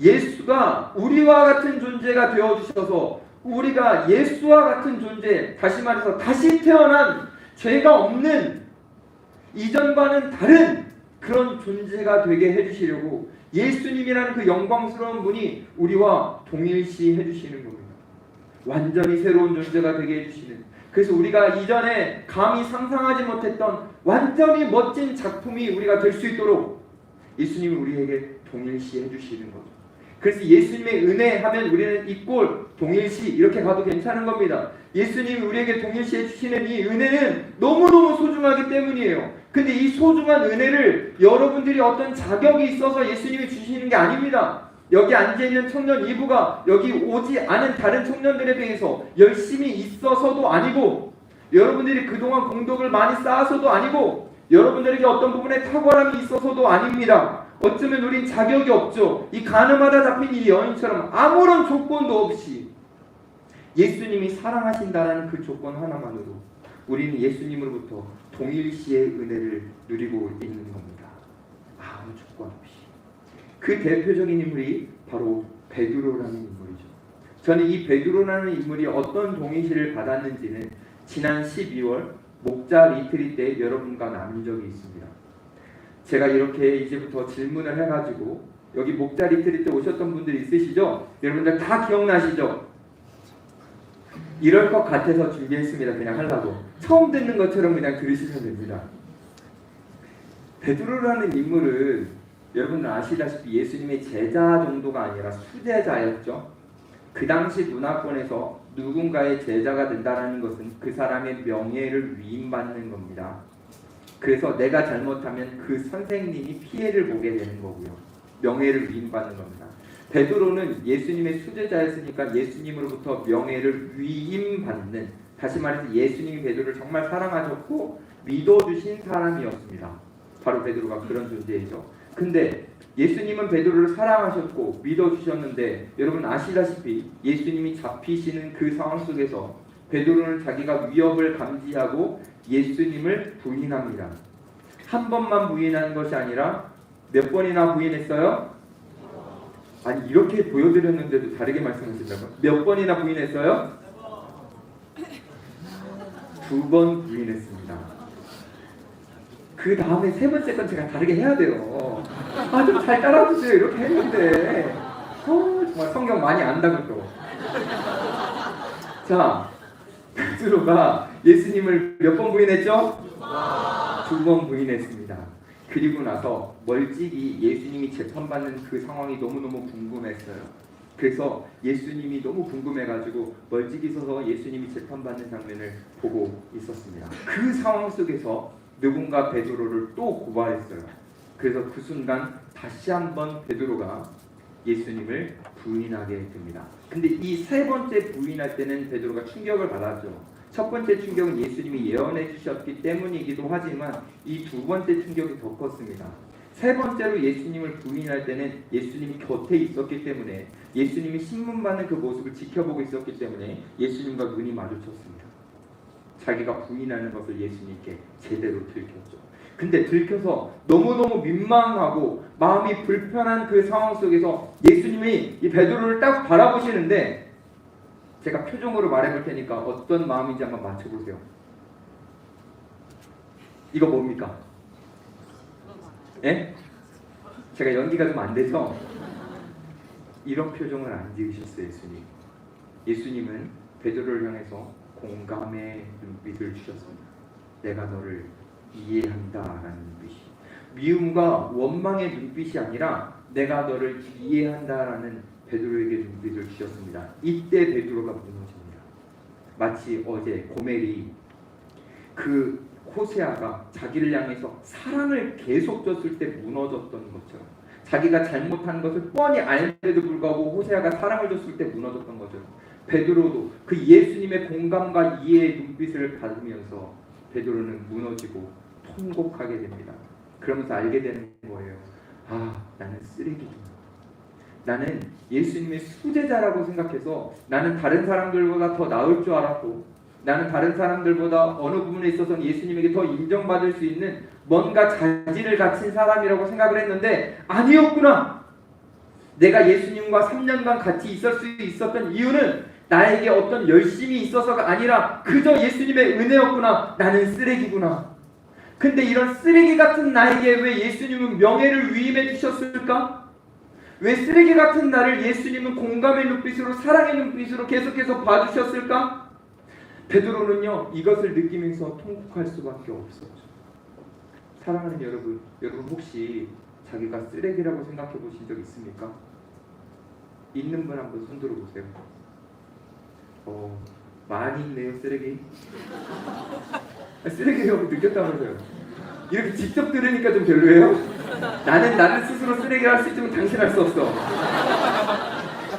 Speaker 2: 예수가 우리와 같은 존재가 되어주셔서 우리가 예수와 같은 존재, 다시 말해서 다시 태어난 죄가 없는 이전과는 다른 그런 존재가 되게 해주시려고 예수님이라는 그 영광스러운 분이 우리와 동일시 해주시는 겁니다. 완전히 새로운 존재가 되게 해주시는, 그래서 우리가 이전에 감히 상상하지 못했던 완전히 멋진 작품이 우리가 될 수 있도록 예수님이 우리에게 동일시 해주시는 거죠. 그래서 예수님의 은혜 하면 우리는 이꼴 동일시 이렇게 가도 괜찮은 겁니다. 예수님이 우리에게 동일시 해주시는 이 은혜는 너무너무 소중하기 때문이에요. 근데 이 소중한 은혜를 여러분들이 어떤 자격이 있어서 예수님이 주시는 게 아닙니다. 여기 앉아있는 청년 이부가 여기 오지 않은 다른 청년들에 비해서 열심히 있어서도 아니고, 여러분들이 그동안 공덕을 많이 쌓아서도 아니고, 여러분들에게 어떤 부분에 탁월함이 있어서도 아닙니다. 어쩌면 우린 자격이 없죠. 이 가늠하다 잡힌 이 여인처럼 아무런 조건도 없이 예수님이 사랑하신다는 그 조건 하나만으로 우리는 예수님으로부터 동일시의 은혜를 누리고 있는 겁니다. 아무 조건 없이. 그 대표적인 인물이 바로 베드로라는 인물이죠. 저는 이 베드로라는 인물이 어떤 동일시를 받았는지는 지난 12월 목자 리트릿 때 여러분과 나눈 적이 있습니다. 제가 이렇게 이제부터 질문을 해가지고, 여기 목자 리트릿 때 오셨던 분들이 있으시죠? 여러분들 다 기억나시죠? 이럴 것 같아서 준비했습니다. 그냥 하려고. 처음 듣는 것처럼 그냥 들으시면 됩니다. 베드로라는 인물은 여러분들 아시다시피 예수님의 제자 정도가 아니라 수제자였죠. 그 당시 문화권에서 누군가의 제자가 된다는 것은 그 사람의 명예를 위임받는 겁니다. 그래서 내가 잘못하면 그 선생님이 피해를 보게 되는 거고요. 명예를 위임받는 겁니다.
Speaker 1: 베드로는 예수님의 수제자였으니까 예수님으로부터 명예를 위임받는, 다시 말해서 예수님이 베드로를 정말 사랑하셨고 믿어주신 사람이었습니다. 바로 베드로가 그런 존재이죠. 근데 예수님은 베드로를 사랑하셨고 믿어주셨는데 여러분 아시다시피 예수님이 잡히시는 그 상황 속에서 베드로는 자기가 위협을 감지하고 예수님을 부인합니다. 한 번만 부인한 것이 아니라 몇 번이나 부인했어요? 아니 이렇게 보여드렸는데도 다르게 말씀하신다고요? 몇 번이나 부인했어요? 2번 부인했습니다. 그 다음에 세 번째 건 제가 다르게 해야 돼요. 아 좀 잘 따라주세요. 이렇게 했는데 정말 성경 많이 안다고 또. 자, 베드로가 예수님을 몇 번 부인했죠? 2번 부인했습니다. 그리고 나서 멀찍이 예수님이 재판받는 그 상황이 너무너무 궁금했어요. 그래서 예수님이 너무 궁금해가지고 멀찍이 서서 예수님이 재판받는 장면을 보고 있었습니다. 그 상황 속에서 누군가 베드로를 또 고발했어요. 그래서 그 순간 다시 한번 베드로가 예수님을 부인하게 됩니다. 근데 이 세 번째 부인할 때는 베드로가 충격을 받았죠. 첫 번째 충격은 예수님이 예언해 주셨기 때문이기도 하지만 이 두 번째 충격이 더 컸습니다. 세 번째로 예수님을 부인할 때는 예수님이 곁에 있었기 때문에, 예수님이 신문받는 그 모습을 지켜보고 있었기 때문에 예수님과 눈이 마주쳤습니다. 자기가 부인하는 것을 예수님께 제대로 들켰죠. 근데 들켜서 너무너무 민망하고 마음이 불편한 그 상황 속에서 예수님이 이 베드로를 딱 바라보시는데, 제가 표정으로 말해볼 테니까 어떤 마음인지 한번 맞춰보세요. 이거 뭡니까? 예? 제가 연기가 좀 안 돼서 이런 표정을 안 지으셨어요. 예수님은 베드로를 향해서 공감의 눈빛을 주셨습니다. 내가 너를 이해한다라는 눈빛이, 미움과 원망의 눈빛이 아니라 내가 너를 이해한다라는 베드로에게 눈빛을 주셨습니다. 이때 베드로가 무너집니다. 마치 어제 고멜이 그 호세아가 자기를 향해서 사랑을 계속 줬을 때 무너졌던 것처럼, 자기가 잘못한 것을 뻔히 알면에도 불구하고 호세아가 사랑을 줬을 때 무너졌던 것처럼, 베드로도 그 예수님의 공감과 이해의 눈빛을 받으면서 베드로는 무너지고 통곡하게 됩니다. 그러면서 알게 되는 거예요. 아, 나는 쓰레기구나. 나는 예수님의 수제자라고 생각해서 나는 다른 사람들보다 더 나을 줄 알았고, 나는 다른 사람들보다 어느 부분에 있어서는 예수님에게 더 인정받을 수 있는 뭔가 자질을 갖춘 사람이라고 생각을 했는데 아니었구나. 내가 예수님과 3년간 같이 있을 수 있었던 이유는 나에게 어떤 열심이 있어서가 아니라 그저 예수님의 은혜였구나. 나는 쓰레기구나. 근데 이런 쓰레기 같은 나에게 왜 예수님은 명예를 위임해 주셨을까? 왜 쓰레기 같은 나를 예수님은 공감의 눈빛으로, 사랑의 눈빛으로 계속해서 봐주셨을까? 베드로는요, 이것을 느끼면서 통곡할 수밖에 없었죠. 사랑하는 여러분 혹시 자기가 쓰레기라고 생각해 보신 적 있습니까? 있는 분 한번 손 들어보세요. 많이 있네요, 쓰레기. 쓰레기라고 느꼈다면서요. 이렇게 직접 들으니까 좀 별로예요? 나는 나를 스스로 쓰레기라 할 수 있지만 당신 할 수 없어.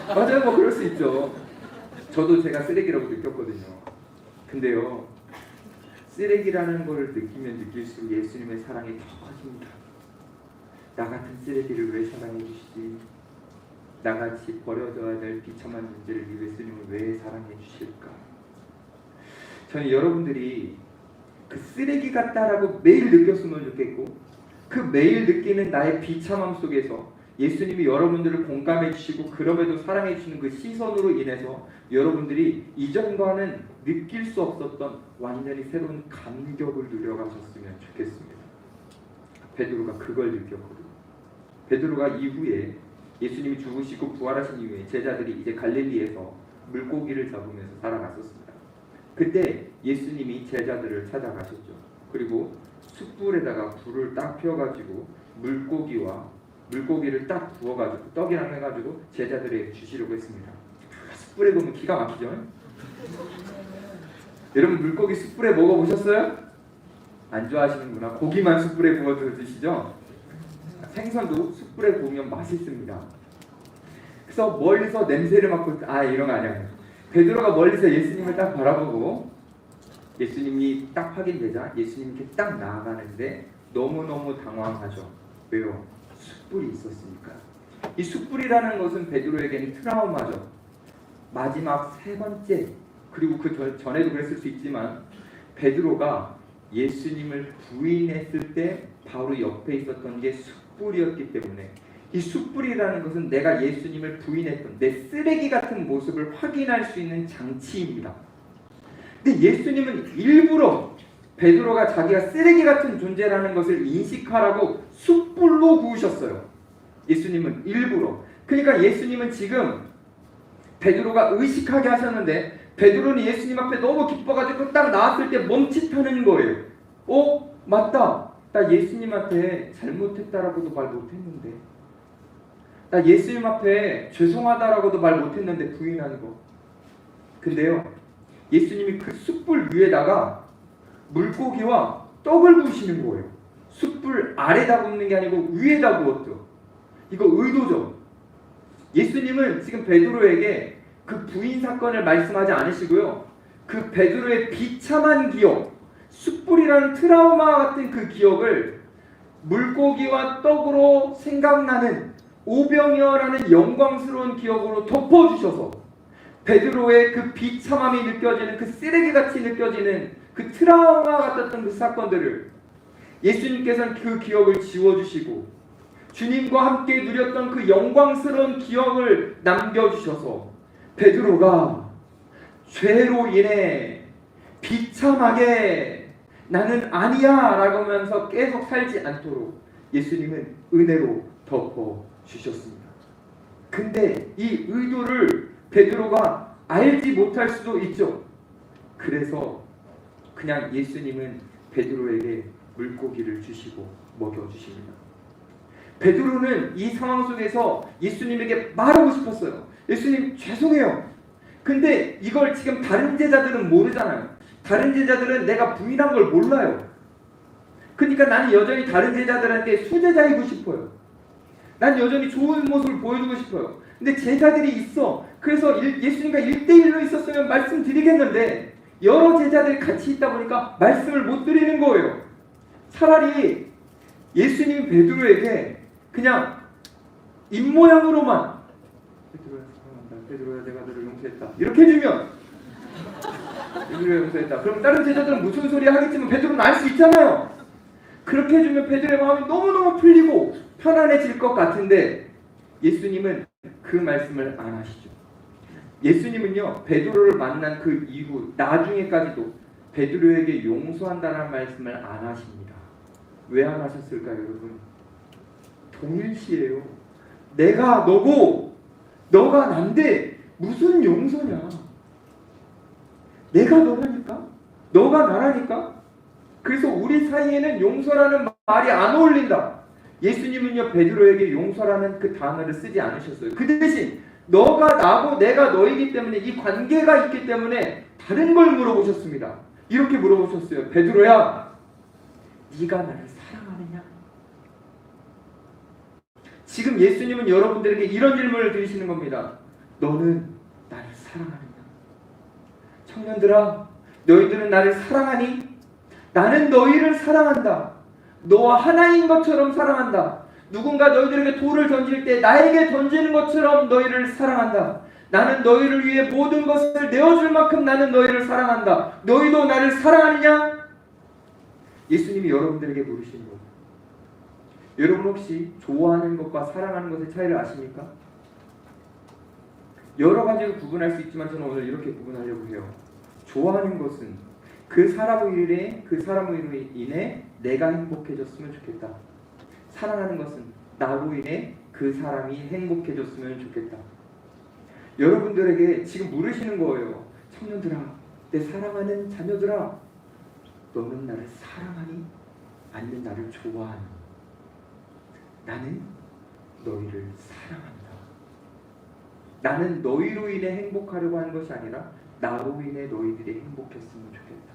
Speaker 1: 맞아요, 뭐 그럴 수 있죠. 저도 제가 쓰레기라고 느꼈거든요. 근데요, 쓰레기라는 걸 느끼면 느낄수록 예수님의 사랑이 더 커집니다. 나 같은 쓰레기를 왜 사랑해 주시지? 나같이 버려져야 될 비참한 존재를 예수님은 왜 사랑해 주실까? 저는 여러분들이 그 쓰레기 같다라고 매일 느꼈으면 좋겠고, 그 매일 느끼는 나의 비참함 속에서 예수님이 여러분들을 공감해 주시고 그럼에도 사랑해 주시는 그 시선으로 인해서 여러분들이 이전과는 느낄 수 없었던 완전히 새로운 감격을 누려가셨으면 좋겠습니다. 베드로가 그걸 느꼈거든요. 베드로가 이후에 예수님이 죽으시고 부활하신 이후에 제자들이 이제 갈릴리에서 물고기를 잡으면서 살아갔었습니다. 그때 예수님이 제자들을 찾아가셨죠. 그리고 숯불에다가 불을 딱 피워가지고 물고기를 딱 구워가지고 떡이랑 해가지고 제자들에게 주시려고 했습니다. 숯불에 보면 기가 막히죠? 여러분 물고기 숯불에 먹어보셨어요? 안 좋아하시는구나. 고기만 숯불에 구워서 드시죠? 생선도 숯불에 구우면 맛있습니다. 그래서 멀리서 냄새를 맡고 이런 거 아니야. 베드로가 멀리서 예수님을 딱 바라보고 예수님이 딱 확인되자 예수님 이렇게 딱 나아가는데 너무너무 당황하죠. 왜요? 숯불이 있었으니까. 이 숯불이라는 것은 베드로에게는 트라우마죠. 마지막 세 번째, 그리고 그 전에도 그랬을 수 있지만 베드로가 예수님을 부인했을 때 바로 옆에 있었던 게 숯불이었기 때문에 이 숯불이라는 것은 내가 예수님을 부인했던 내 쓰레기 같은 모습을 확인할 수 있는 장치입니다. 근데 예수님은 일부러 베드로가 자기가 쓰레기 같은 존재라는 것을 인식하라고 숯불로 구우셨어요. 예수님은 일부러. 그러니까 예수님은 지금 베드로가 의식하게 하셨는데 베드로는 예수님 앞에 너무 기뻐가지고 딱 나왔을 때 멈칫하는 거예요. 맞다. 나 예수님한테 잘못했다라고도 말 못했는데, 나 예수님 앞에 죄송하다라고도 말 못했는데 부인하는 거. 근데요, 예수님이 그 숯불 위에다가 물고기와 떡을 부으시는 거예요. 숯불 아래다 굽는 게 아니고 위에다 부었죠. 이거 의도죠. 예수님은 지금 베드로에게 그 부인 사건을 말씀하지 않으시고요. 그 베드로의 비참한 기억, 숯불이라는 트라우마 같은 그 기억을 물고기와 떡으로 생각나는 오병이어라는 영광스러운 기억으로 덮어주셔서 베드로의 그 비참함이 느껴지는 그 쓰레기같이 느껴지는 그 트라우마 같았던 그 사건들을 예수님께서는 그 기억을 지워주시고 주님과 함께 누렸던 그 영광스러운 기억을 남겨주셔서 베드로가 죄로 인해 비참하게 나는 아니야 라고 하면서 계속 살지 않도록 예수님은 은혜로 덮어주셨습니다. 근데 이 의도를 베드로가 알지 못할 수도 있죠. 그래서 그냥 예수님은 베드로에게 물고기를 주시고 먹여주십니다. 베드로는 이 상황 속에서 예수님에게 말하고 싶었어요. 예수님 죄송해요. 근데 이걸 지금 다른 제자들은 모르잖아요. 다른 제자들은 내가 부인한 걸 몰라요. 그러니까 나는 여전히 다른 제자들한테 수제자이고 싶어요. 난 여전히 좋은 모습을 보여주고 싶어요. 근데 제자들이 있어. 그래서 예수님과 1대1로 있었으면 말씀드리겠는데 여러 제자들이 같이 있다 보니까 말씀을 못 드리는 거예요. 차라리 예수님이 베드로에게 그냥 입모양으로만 베드로야 사랑한다. 베드로야 내가 너를 용서했다. 이렇게 해주면 베드로야 용서했다. 그럼 다른 제자들은 무슨 소리 하겠지만 베드로는 알 수 있잖아요. 그렇게 해주면 베드로의 마음이 너무너무 풀리고 편안해질 것 같은데 예수님은 그 말씀을 안 하시죠. 예수님은요 베드로를 만난 그 이후 나중에까지도 베드로에게 용서한다는 말씀을 안 하십니다. 왜 안 하셨을까요, 여러분? 동일시예요. 내가 너고 너가 난데 무슨 용서냐? 내가 너라니까? 너가 나라니까? 그래서 우리 사이에는 용서라는 말이 안 어울린다. 예수님은요 베드로에게 용서라는 그 단어를 쓰지 않으셨어요. 그 대신 너가 나고 내가 너이기 때문에 이 관계가 있기 때문에 다른 걸 물어보셨습니다. 이렇게 물어보셨어요. 베드로야, 네가 나를 사랑하느냐? 지금 예수님은 여러분들에게 이런 질문을 드리시는 겁니다. 너는 나를 사랑하느냐? 청년들아, 너희들은 나를 사랑하니? 나는 너희를 사랑한다. 너와 하나인 것처럼 사랑한다. 누군가 너희들에게 돌을 던질 때 나에게 던지는 것처럼 너희를 사랑한다. 나는 너희를 위해 모든 것을 내어줄 만큼 나는 너희를 사랑한다. 너희도 나를 사랑하느냐? 예수님이 여러분들에게 물으시는 겁니다. 여러분 혹시 좋아하는 것과 사랑하는 것의 차이를 아십니까? 여러 가지로 구분할 수 있지만 저는 오늘 이렇게 구분하려고 해요. 좋아하는 것은 그 사람으로 인해 내가 행복해졌으면 좋겠다. 사랑하는 것은 나로 인해 그 사람이 행복해졌으면 좋겠다. 여러분들에게 지금 물으시는 거예요. 청년들아, 내 사랑하는 자녀들아, 너는 나를 사랑하니? 아니면 나를 좋아하니? 나는 너희를 사랑한다. 나는 너희로 인해 행복하려고 하는 것이 아니라 나로 인해 너희들이 행복했으면 좋겠다.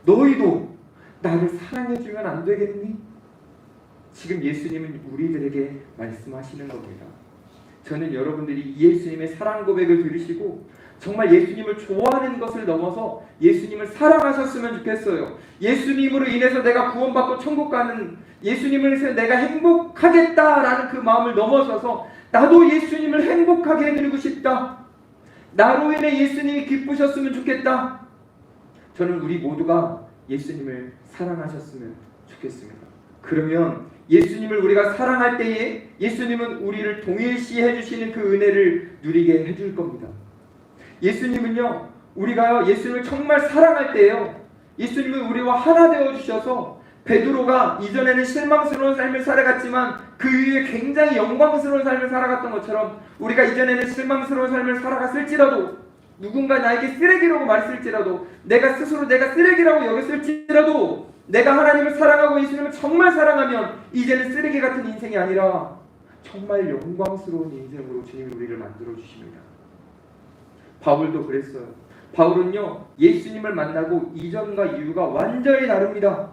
Speaker 1: 너희도 나를 사랑해주면 안 되겠니? 지금 예수님은 우리들에게 말씀하시는 겁니다.
Speaker 2: 저는 여러분들이 예수님의 사랑 고백을 들으시고 정말 예수님을 좋아하는 것을 넘어서 예수님을 사랑하셨으면 좋겠어요. 예수님으로 인해서 내가 구원받고 천국 가는, 예수님을 위해서 내가 행복하겠다라는 그 마음을 넘어서서 나도 예수님을 행복하게 해드리고 싶다. 나로 인해 예수님이 기쁘셨으면 좋겠다. 저는 우리 모두가 예수님을 사랑하셨으면 좋겠습니다. 그러면 예수님을 우리가 사랑할 때에 예수님은 우리를 동일시해 주시는 그 은혜를 누리게 해줄 겁니다. 예수님은요, 우리가 예수님을 정말 사랑할 때요, 예수님은 우리와 하나 되어 주셔서 베드로가 이전에는 실망스러운 삶을 살아갔지만 그 이후에 굉장히 영광스러운 삶을 살아갔던 것처럼 우리가 이전에는 실망스러운 삶을 살아갔을지라도, 누군가 나에게 쓰레기라고 말했을지라도, 내가 스스로 내가 쓰레기라고 여겼을지라도, 내가 하나님을 사랑하고 예수님을 정말 사랑하면 이제는 쓰레기 같은 인생이 아니라 정말 영광스러운 인생으로 주님이 우리를 만들어 주십니다. 바울도 그랬어요. 바울은요, 예수님을 만나고 이전과 이후가 완전히 다릅니다.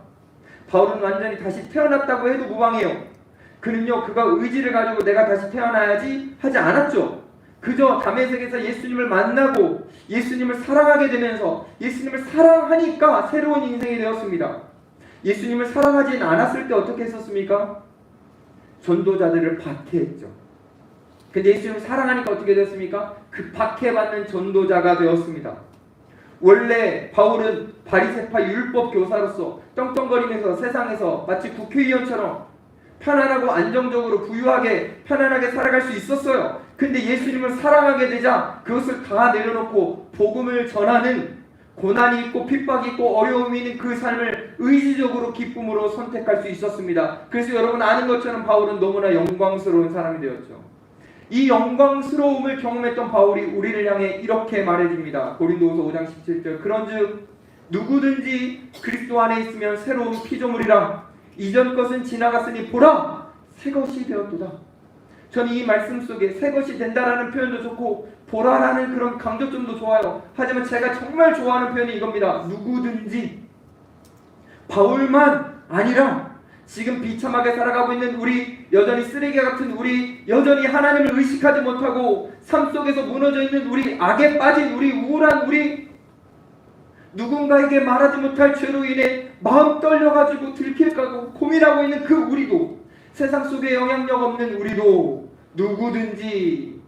Speaker 2: 바울은 완전히 다시 태어났다고 해도 무방해요. 그는요, 그가 의지를 가지고 내가 다시 태어나야지 하지 않았죠. 그저 다메섹에서 예수님을 만나고 예수님을 사랑하게 되면서 예수님을 사랑하니까 새로운 인생이 되었습니다. 예수님을 사랑하지 않았을 때 어떻게 했었습니까? 전도자들을 박해했죠. 근데 예수님을 사랑하니까 어떻게 되었습니까? 그 박해받는 전도자가 되었습니다. 원래 바울은 바리새파 율법 교사로서 떵떵거리면서 세상에서 마치 국회의원처럼 편안하고 안정적으로 부유하게 편안하게 살아갈 수 있었어요. 근데 예수님을 사랑하게 되자 그것을 다 내려놓고 복음을 전하는, 고난이 있고 핍박이 있고 어려움이 있는 그 삶을 의지적으로 기쁨으로 선택할 수 있었습니다. 그래서 여러분 아는 것처럼 바울은 너무나 영광스러운 사람이 되었죠. 이 영광스러움을 경험했던 바울이 우리를 향해 이렇게 말해줍니다. 고린도후서 5장 17절, 그런즉 누구든지 그리스도 안에 있으면 새로운 피조물이라, 이전 것은 지나갔으니 보라 새 것이 되었도다. 저는 이 말씀 속에 새 것이 된다라는 표현도 좋고 보라라는 그런 강조점도 좋아요. 하지만 제가 정말 좋아하는 표현이 이겁니다. 누구든지, 바울만 아니라 지금 비참하게 살아가고 있는 우리, 여전히 쓰레기 같은 우리, 여전히 하나님을 의식하지 못하고 삶 속에서 무너져 있는 우리, 악에 빠진 우리, 우울한 우리, 누군가에게 말하지 못할 죄로 인해 마음 떨려가지고 들킬까고 고민하고 있는 그 우리도, 세상 속에 영향력 없는 우리도 누구든지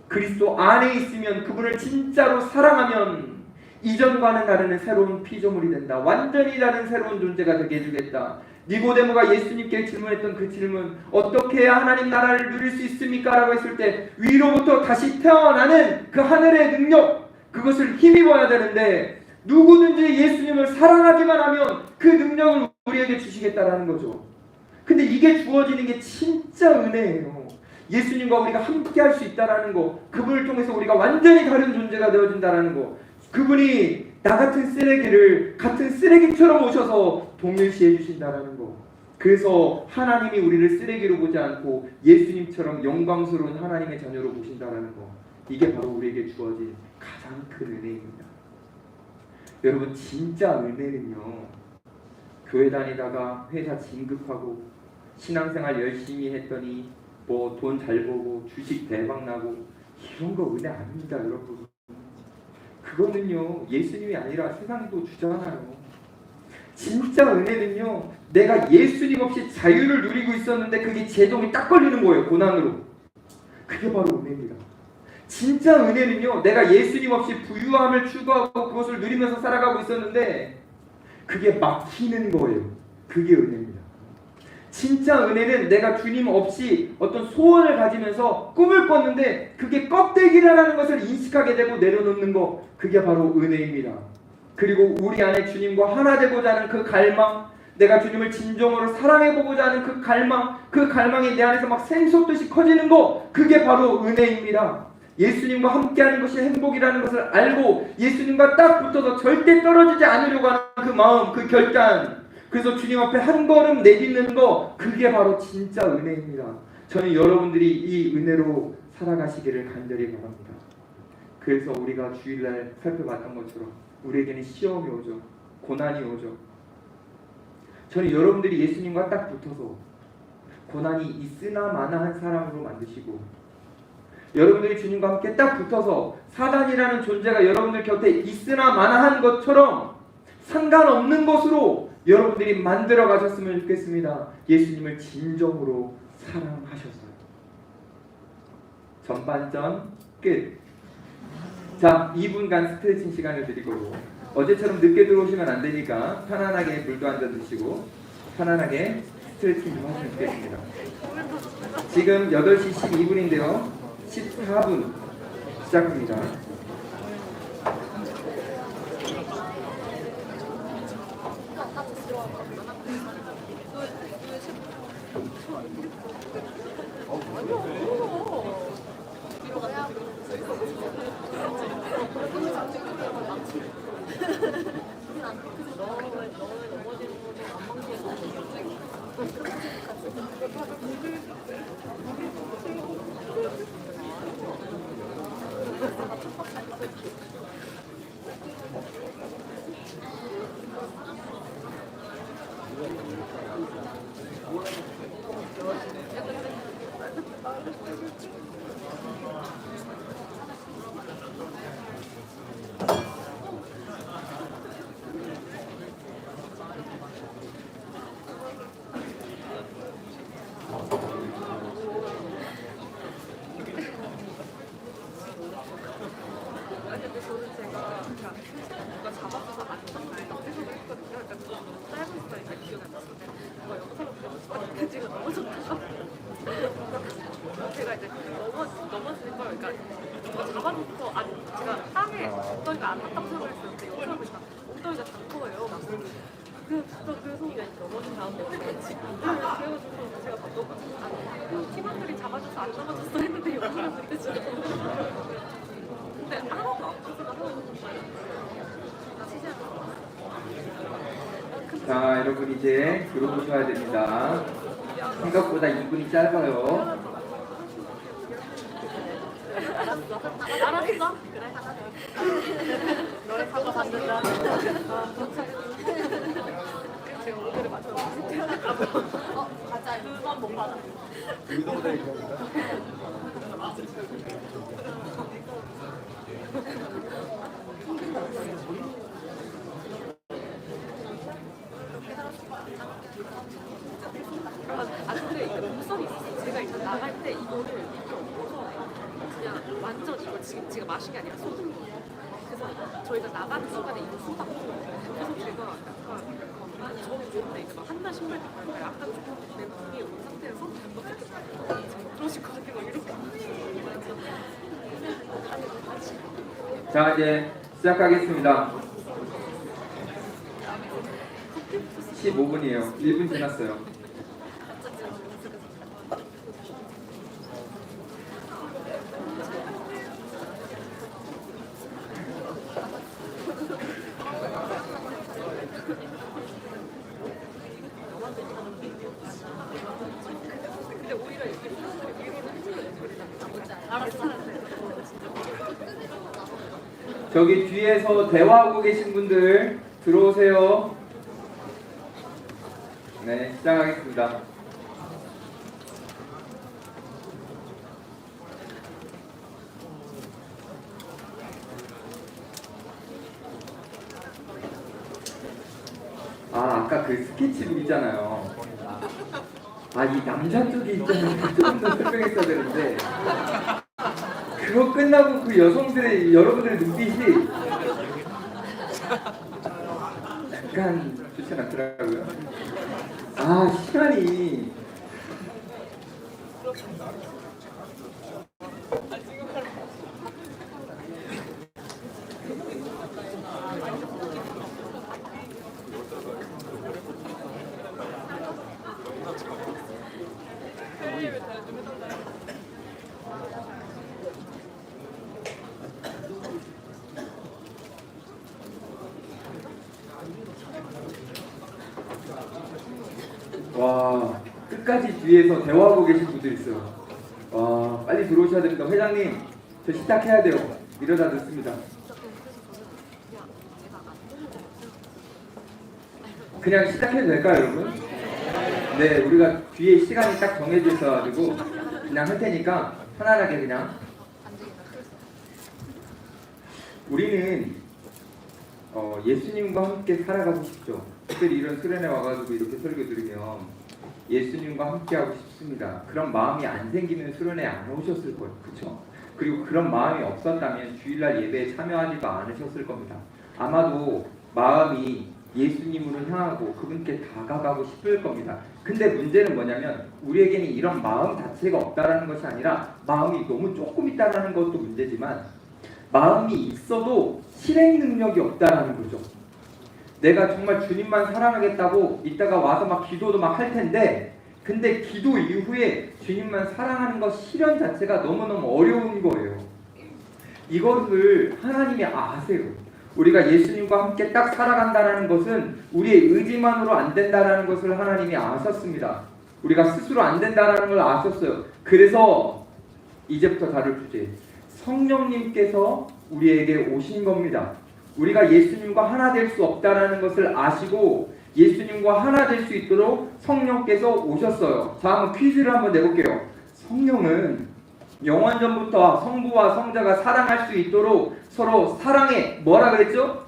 Speaker 2: 그리스도 안에 있으면, 그분을 진짜로 사랑하면 이전과는 다른 새로운 피조물이 된다. 완전히 다른 새로운 존재가 되게 해주겠다. 니고데모가 예수님께 질문했던 그 질문, 어떻게 해야 하나님 나라를 누릴 수 있습니까? 라고 했을 때 위로부터 다시 태어나는 그 하늘의 능력, 그것을 힘입어야 되는데 누구든지 예수님을 사랑하기만 하면 그 능력을 우리에게 주시겠다라는 거죠. 근데 이게 주어지는 게 진짜 은혜예요. 예수님과 우리가 함께 할 수 있다라는 거, 그분을 통해서 우리가 완전히 다른 존재가 되어진다라는 거, 그분이 나 같은 쓰레기를 같은 쓰레기처럼 오셔서 동일시해 주신다라는 거. 그래서 하나님이 우리를 쓰레기로 보지 않고 예수님처럼 영광스러운 하나님의 자녀로 보신다라는 거. 이게 바로 우리에게 주어진 가장 큰 은혜입니다. 여러분, 진짜 은혜는요, 교회 다니다가 회사 진급하고 신앙생활 열심히 했더니 뭐 돈 잘 벌고 주식 대박 나고 이런 거 은혜 아닙니다, 여러분. 그거는요, 예수님이 아니라 세상도 주잖아요. 진짜 은혜는요, 내가 예수님 없이 자유를 누리고 있었는데 그게 제동이 딱 걸리는 거예요, 고난으로. 그게 바로 은혜입니다. 진짜 은혜는요, 내가 예수님 없이 부유함을 추구하고 그것을 누리면서 살아가고 있었는데 그게 막히는 거예요. 그게 은혜입니다. 진짜 은혜는 내가 주님 없이 어떤 소원을 가지면서 꿈을 꿨는데 그게 껍데기라는 것을 인식하게 되고 내려놓는 거, 그게 바로 은혜입니다. 그리고 우리 안에 주님과 하나 되고자 하는 그 갈망, 내가 주님을 진정으로 사랑해보고자 하는 그 갈망, 그 갈망이 내 안에서 막 샘솟듯이 커지는 거, 그게 바로 은혜입니다. 예수님과 함께하는 것이 행복이라는 것을 알고 예수님과 딱 붙어서 절대 떨어지지 않으려고 하는 그 마음, 그 결단, 그래서 주님 앞에 한 걸음 내딛는 거, 그게 바로 진짜 은혜입니다. 저는 여러분들이 이 은혜로 살아가시기를 간절히 바랍니다. 그래서 우리가 주일날 살펴봤던 것처럼 우리에게는 시험이 오죠. 고난이 오죠. 저는 여러분들이 예수님과 딱 붙어서 고난이 있으나 마나한 사람으로 만드시고 여러분들이 주님과 함께 딱 붙어서 사단이라는 존재가 여러분들 곁에 있으나 마나한 것처럼 상관없는 것으로 여러분들이 만들어 가셨으면 좋겠습니다. 예수님을 진정으로 사랑하셔서요. 전반전 끝. 자, 2분간 스트레칭 시간을 드릴 거고, 어제처럼 늦게 들어오시면 안 되니까 편안하게 물도 한 잔 드시고 편안하게 스트레칭 좀 하시면 좋겠습니다. 지금 8시 12분인데요. 14분 시작합니다.
Speaker 3: 제가 이제 넘었을 걸, 그러니까 잡아놓고 제가 땅에 엉덩이가 안 닿다고 생각했었는데 영상을 보니까 엉덩이가 닿은 거예요. 그래서 넘어진 다음에 그래가지고 제가 막 너무 팀원들이 잡아줘서 안 넘어졌어 했는데 영상을 볼 때 진짜 근데 하나도 안 닿아서
Speaker 2: 자, 여러분 이제 들어보셔야 됩니다. 생각보다 2분이 짧아요.
Speaker 3: 알았어? 그래. 너의 사과 받는다. 제가 오늘을 맞춰서 맞아. 그건 못 받아. 근데 이게 목소리 있었어요. 제가 일단 나갈 때 이거를 그냥 완전 이거 지금 제가 마신 게 아니라 쏟은 거예요. 그래서 저희가 나가는 순간에 이거 쏟았고 그래서 제가 약간 저는 좋은데 이제 막 한나 신발 듣고 약간 조금 내 몸이 온 상태에서 어떻게 그러실 것 같아 막 이렇게
Speaker 2: 자, 이제 시작하겠습니다. 15분이에요. 1분 지났어요.
Speaker 3: 근데 오히려 이렇게 알았어.
Speaker 2: 저기 뒤에서 대화하고 계신 분들 들어오세요. 네, 시작하겠습니다. 아까 그 스케치북 있잖아요. 이 남자 쪽에 있잖아요. 조금 더 설명했어야 되는데 그거 끝나고 그 여성들의 여러분들의 눈빛이 약간 좋지 않더라고요. 시간이 와, 끝까지 뒤에서 대화하고 계신 분들 있어요. 와, 빨리 들어오셔야 됩니다. 회장님, 저 시작해야 돼요. 이러다 늦습니다. 그냥 시작해도 될까요, 여러분? 네, 우리가 뒤에 시간이 딱 정해져 있어가지고 그냥 할 테니까 편안하게 그냥
Speaker 1: 우리는 예수님과 함께 살아가고 싶죠. 특별히 이런 수련회 와가지고 이렇게 설교 들으면 예수님과 함께 하고 싶습니다. 그런 마음이 안 생기면 수련회 안 오셨을 거예요. 그렇죠? 그리고 그런 마음이 없었다면 주일날 예배에 참여하지도 않으셨을 겁니다. 아마도 마음이 예수님으로 향하고 그분께 다가가고 싶을 겁니다. 근데 문제는 뭐냐면 우리에게는 이런 마음 자체가 없다라는 것이 아니라 마음이 너무 조금 있다라는 것도 문제지만 마음이 있어도 실행 능력이 없다라는 거죠. 내가 정말 주님만 사랑하겠다고 이따가 와서 막 기도도 막 할 텐데 근데 기도 이후에 주님만 사랑하는 것 실현 자체가 너무너무 어려운 거예요. 이것을 하나님이 아세요. 우리가 예수님과 함께 딱 살아간다는 것은 우리의 의지만으로 안 된다는 것을 하나님이 아셨습니다. 우리가 스스로 안 된다는 걸 아셨어요. 그래서 이제부터 다룰 주제, 성령님께서 우리에게 오신 겁니다. 우리가 예수님과 하나 될 수 없다는 것을 아시고 예수님과 하나 될 수 있도록 성령께서 오셨어요. 자, 한번 퀴즈를 한번 내볼게요. 성령은 영원전부터 성부와 성자가 사랑할 수 있도록 서로 사랑의 뭐라 그랬죠?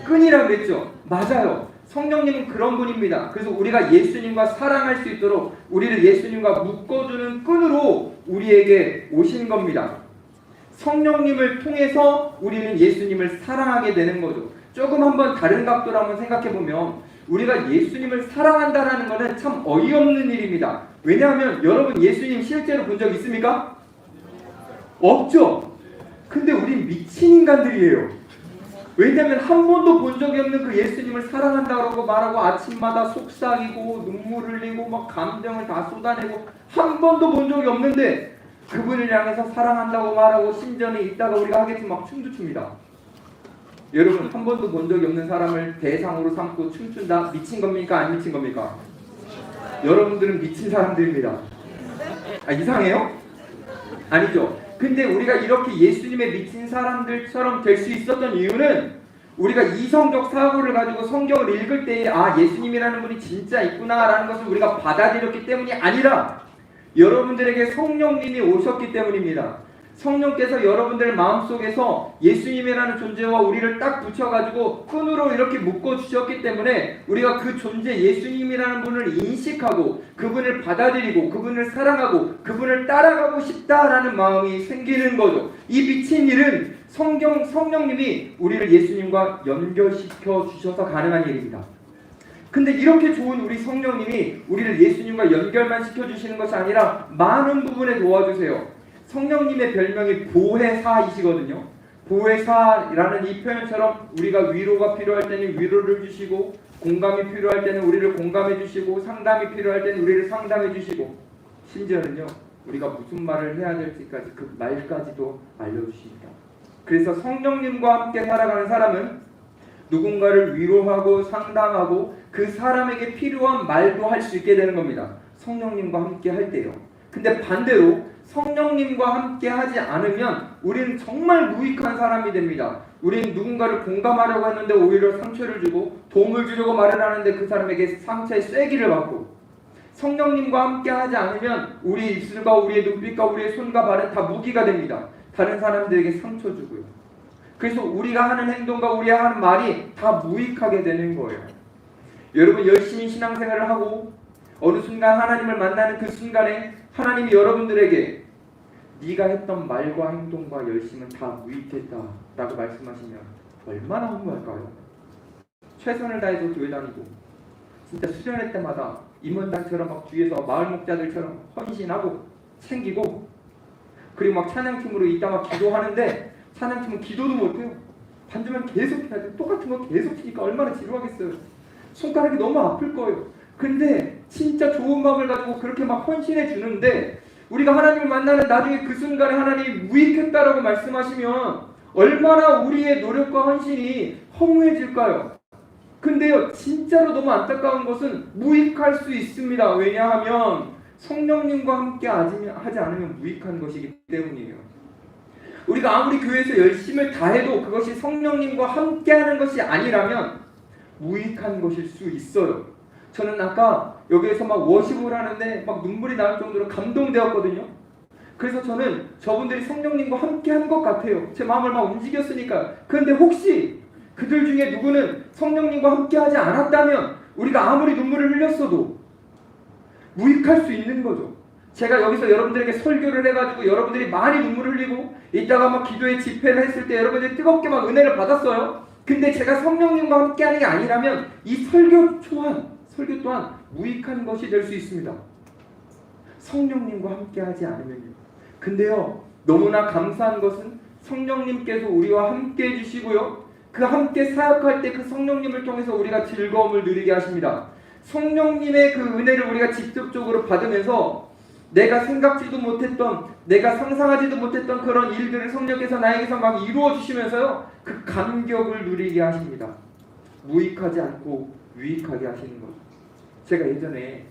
Speaker 1: 끈이라 그랬죠? 맞아요. 성령님은 그런 분입니다. 그래서 우리가 예수님과 사랑할 수 있도록 우리를 예수님과 묶어주는 끈으로 우리에게 오신 겁니다. 성령님을 통해서 우리는 예수님을 사랑하게 되는 거죠. 조금 한번 다른 각도로 한번 생각해 보면 우리가 예수님을 사랑한다는 것은 참 어이없는 일입니다. 왜냐하면 여러분 예수님 실제로 본 적 있습니까? 없죠. 근데 우린 미친 인간들이에요. 왜냐하면 한 번도 본 적이 없는 그 예수님을 사랑한다고 말하고 아침마다 속삭이고 눈물 흘리고 막 감정을 다 쏟아내고 한 번도 본 적이 없는데 그분을 향해서 사랑한다고 말하고 심전에 있다가 우리가 하겠지만 막 춤도 춥니다. 여러분 한 번도 본 적이 없는 사람을 대상으로 삼고 춤춘다? 미친 겁니까? 안 미친 겁니까? 여러분들은 미친 사람들입니다. 이상해요? 아니죠. 근데 우리가 이렇게 예수님의 미친 사람들처럼 될 수 있었던 이유는 우리가 이성적 사고를 가지고 성경을 읽을 때에 예수님이라는 분이 진짜 있구나 라는 것을 우리가 받아들였기 때문이 아니라 여러분들에게 성령님이 오셨기 때문입니다. 성령께서 여러분들 마음속에서 예수님이라는 존재와 우리를 딱 붙여가지고 끈으로 이렇게 묶어주셨기 때문에 우리가 그 존재 예수님이라는 분을 인식하고 그분을 받아들이고 그분을 사랑하고 그분을 따라가고 싶다라는 마음이 생기는 거죠. 이 미친 일은 성령님이 우리를 예수님과 연결시켜 주셔서 가능한 일입니다. 근데 이렇게 좋은 우리 성령님이 우리를 예수님과 연결만 시켜주시는 것이 아니라 많은 부분에 도와주세요. 성령님의 별명이 보혜사이시거든요. 보혜사라는 이 표현처럼 우리가 위로가 필요할 때는 위로를 주시고 공감이 필요할 때는 우리를 공감해 주시고 상담이 필요할 때는 우리를 상담해 주시고 심지어는요 우리가 무슨 말을 해야 될지까지 그 말까지도 알려주십니다. 그래서 성령님과 함께 살아가는 사람은 누군가를 위로하고 상담하고 그 사람에게 필요한 말도 할 수 있게 되는 겁니다. 성령님과 함께 할 때요. 근데 반대로 성령님과 함께 하지 않으면 우리는 정말 무익한 사람이 됩니다. 우리는 누군가를 공감하려고 했는데 오히려 상처를 주고 도움을 주려고 말을 하는데 그 사람에게 상처의 쐐기를 받고 성령님과 함께 하지 않으면 우리 입술과 우리의 눈빛과 우리의 손과 발은 다 무기가 됩니다. 다른 사람들에게 상처 주고요. 그래서 우리가 하는 행동과 우리가 하는 말이 다 무익하게 되는 거예요. 여러분 열심히 신앙생활을 하고 어느 순간 하나님을 만나는 그 순간에 하나님이 여러분들에게 네가 했던 말과 행동과 열심은 다 무익했다라고 말씀하시면 얼마나 허무할까요? 최선을 다해서 교회 다니고 진짜 수련회 때마다 임원단처럼 막 뒤에서 마을 목자들처럼 헌신하고 챙기고 그리고 막 찬양팀으로 이따가 기도하는데 찬양팀은 기도도 못해요. 반주만 계속 해야 돼. 똑같은 거 계속 치니까 얼마나 지루하겠어요. 손가락이 너무 아플 거예요. 근데 진짜 좋은 마음을 가지고 그렇게 막 헌신해 주는데 우리가 하나님을 만나는 나중에 그 순간에 하나님이 무익했다라고 말씀하시면 얼마나 우리의 노력과 헌신이 허무해질까요? 근데요 진짜로 너무 안타까운 것은 무익할 수 있습니다. 왜냐하면 성령님과 함께 하지 않으면 무익한 것이기 때문이에요. 우리가 아무리 교회에서 열심을 다해도 그것이 성령님과 함께하는 것이 아니라면 무익한 것일 수 있어요. 저는 아까 여기에서 막 워십을 하는데 막 눈물이 나올 정도로 감동되었거든요.
Speaker 2: 그래서 저는 저분들이 성령님과 함께 한 것 같아요. 제 마음을 막 움직였으니까. 그런데 혹시 그들 중에 누구는 성령님과 함께 하지 않았다면 우리가 아무리 눈물을 흘렸어도 무익할 수 있는 거죠. 제가 여기서 여러분들에게 설교를 해가지고 여러분들이 많이 눈물을 흘리고 이따가 막 기도의 집회를 했을 때 여러분들이 뜨겁게 막 은혜를 받았어요. 근데 제가 성령님과 함께 하는 게 아니라면 이 설교 또한 무익한 것이 될 수 있습니다. 성령님과 함께 하지 않으면요. 근데요, 너무나 감사한 것은 성령님께서 우리와 함께 해주시고요, 그 함께 사역할 때 그 성령님을 통해서 우리가 즐거움을 누리게 하십니다. 성령님의 그 은혜를 우리가 직접적으로 받으면서 내가 생각지도 못했던, 내가 상상하지도 못했던 그런 일들을 성령께서 나에게서 막 이루어 주시면서요, 그 감격을 누리게 하십니다. 무익하지 않고 유익하게 하시는 거죠. 제가 예전에